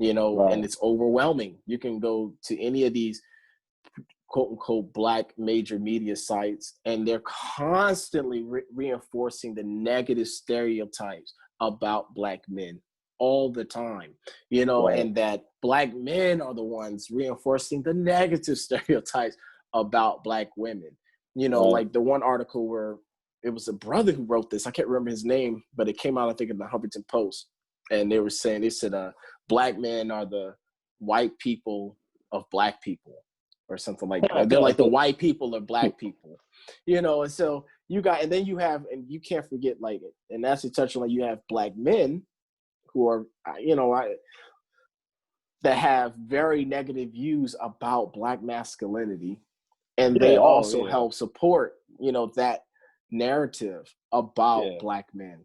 and right, it's overwhelming. You can go to any of these quote unquote black major media sites and they're constantly reinforcing the negative stereotypes about black men all the time, you know, Right. and that Black men are the ones reinforcing the negative stereotypes about Black women. You know, Right. like the one article where it was a brother who wrote this. I can't remember his name, but it came out, I think, in the Huffington Post. And they said, Black men are the white people of Black people, or something like that. They're like the white people of Black people, you know. And so and then you have, and you can't forget, like, and that's a touch on, like, you have Black men who are, you know, that have very negative views about Black masculinity, and they also help support, you know, that narrative about Black men.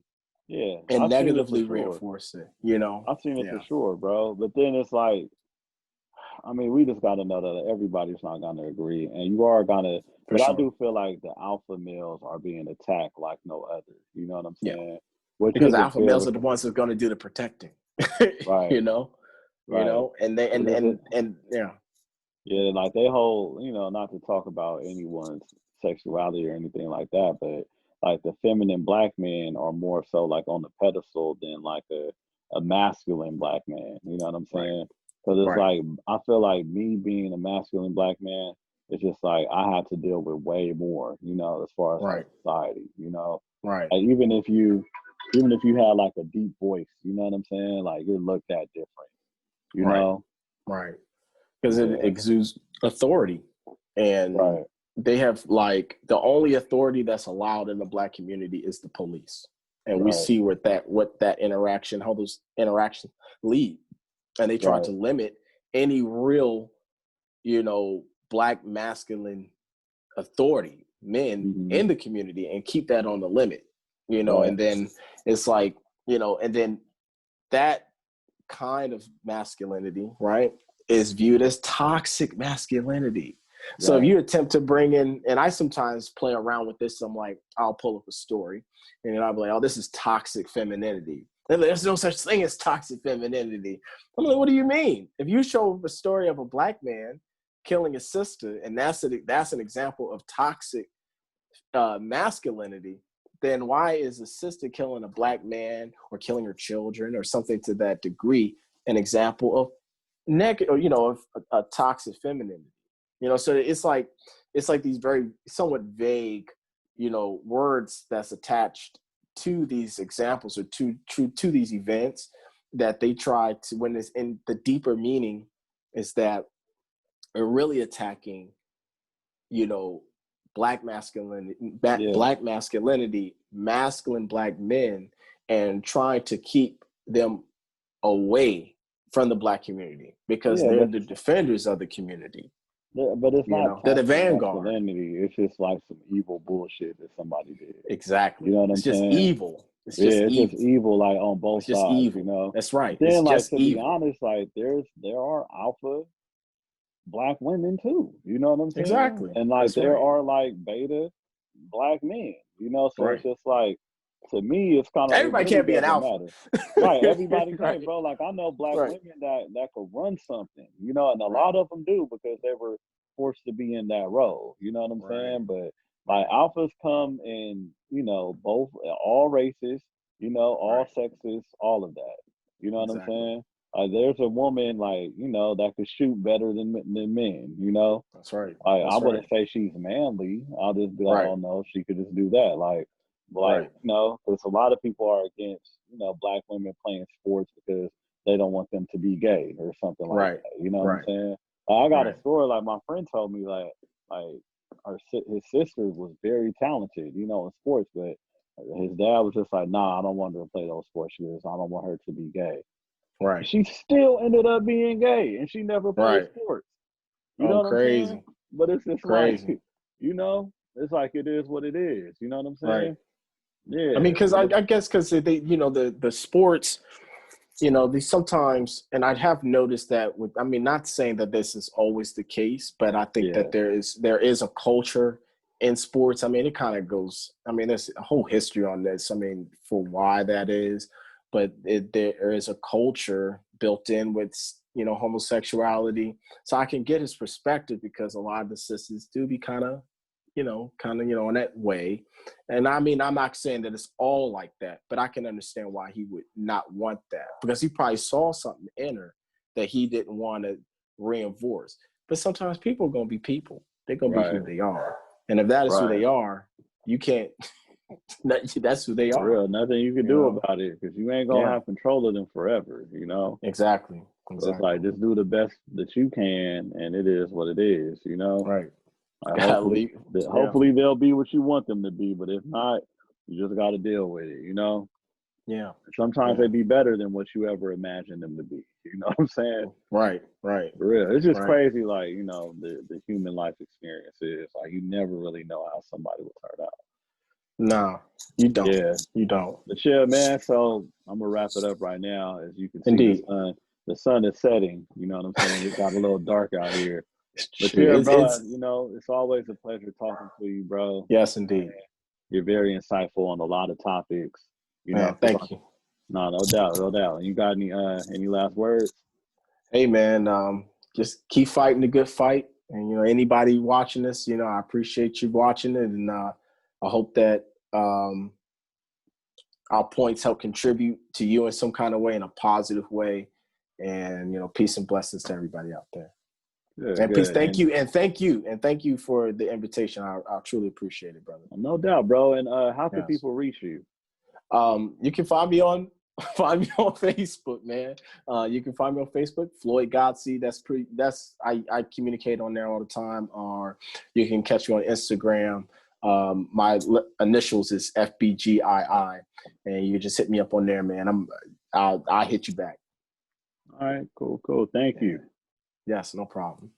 Yeah, And I've seen it for negatively sure. reinforce it, you know? I've seen it for sure, bro. But then it's like, I mean, we just got to know that everybody's not going to agree. And you are going to, but I do feel like the alpha males are being attacked like no other. You know what I'm saying? Which because alpha males are the ones that are going to do the protecting, right? You know? Right. You know? And they, and yeah. Yeah, like they hold, you know, not to talk about anyone's sexuality or anything like that, but like the feminine Black men are more so like on the pedestal than like a masculine Black man. You know what I'm saying? Because it's like, I feel like me being a masculine Black man, it's just like I have to deal with way more, you know, as far as like society, you know? Right. Like even if you had like a deep voice, you know what I'm saying? Like you're looked at different, you know? Right. Because it exudes authority, and they have, like, the only authority that's allowed in the Black community is the police, and we see what that interaction, how those interactions lead, and they try to limit any real, you know, Black masculine authority, men in the community, and keep that on the limit, you know. And then it's like, you know, and then that kind of masculinity, right, is viewed as toxic masculinity. So if you attempt to bring in, and I sometimes play around with this, I'm like, I'll pull up a story and then I'll be like, oh, this is toxic femininity. And there's no such thing as toxic femininity. I'm like, what do you mean? If you show a story of a Black man killing his sister, and that's an example of toxic masculinity, then why is a sister killing a Black man or killing her children or something to that degree an example of negative, or, you know, of a toxic femininity? You know, so it's like these very somewhat vague, you know, words that's attached to these examples, or to these events, that they try to, when it's in the deeper meaning, is that they're really attacking, you know, Black masculinity, masculine Black men, and trying to keep them away from the Black community, because they're the defenders of the community. Yeah, but it's not they're the vanguard. Masculinity. It's just like some evil bullshit that somebody did. Exactly. You know what I'm saying? It's just evil. It's just evil, like on both sides. Evil. You know, that's right. Then, like, to be honest, like there are alpha Black women too. You know what I'm saying? Exactly. And like there are like beta Black men. You know, so it's just like, to me, it's kind of, everybody really can't be an alpha. Right? Everybody can't, bro. Like I know Black women that could run something. You know, and a lot of them do, because they were forced to be in that role. You know what I'm saying? But like alphas come in, you know, all races, you know, all sexes, all of that. You know what I'm saying? There's a woman, like, you know, that could shoot better than men, you know? That's right. I wouldn't say she's manly. I'll just be like, oh no, she could just do that. Like, you know, because a lot of people are against, you know, Black women playing sports because they don't want them to be gay or something like that. You know what I'm saying? I got a story, like my friend told me, like his sister was very talented, you know, in sports, but his dad was just like, nah, I don't want her to play those sports. She goes, I don't want her to be gay. She still ended up being gay, and she never played sports. You know what I'm saying? But it's just like, you know, it's like, it is what it is. You know what I'm saying? Yeah. I mean, because I guess because they, you know, the sports, you know, they sometimes, and I have noticed that with, I mean, not saying that this is always the case, but I think that there is a culture in sports. I mean, it kind of goes, I mean, there's a whole history on this, I mean, for why that is, but there is a culture built in with, you know, homosexuality. So I can get his perspective, because a lot of the sisters do be kind of, kind of, in that way. And I mean, I'm not saying that it's all like that, but I can understand why he would not want that, because he probably saw something in her that he didn't want to reinforce. But sometimes people are going to be people. They're going to be who they are. And if that is who they are, you can't, that's who they are. For real, nothing you can do about it, because you ain't going to have control of them forever, Exactly. So it's like, just do the best that you can, and it is what it is, Right. Hopefully they'll be what you want them to be, but if not, you just got to deal with it, Yeah. Sometimes they be better than what you ever imagined them to be. You know what I'm saying? Right. For real. It's just crazy, like, the human life experience is like, you never really know how somebody will turn out. No, you don't. Yeah. You don't. But yeah, man, so I'm gonna wrap it up right now. As you can see, Indeed. the sun is setting, you know what I'm saying? It got a little dark out here. But True. yeah, bro, it's always a pleasure talking to you, bro. Yes, indeed. You're very insightful on a lot of topics. Thank you. No doubt. You got any last words? Hey, man, just keep fighting the good fight. And, anybody watching this, I appreciate you watching it. And I hope that our points help contribute to you in some kind of way, in a positive way. And, peace and blessings to everybody out there. Good. Peace. Thank you for the invitation. I truly appreciate it, brother. No doubt, bro. And how can people reach you? You can find me on Facebook, man. You can find me on Facebook, Floyd Godsey. I communicate on there all the time. Or you can catch me on Instagram. My initials is FBGii, and you just hit me up on there, man. I'll hit you back. All right, cool. Thank you. Yes, no problem.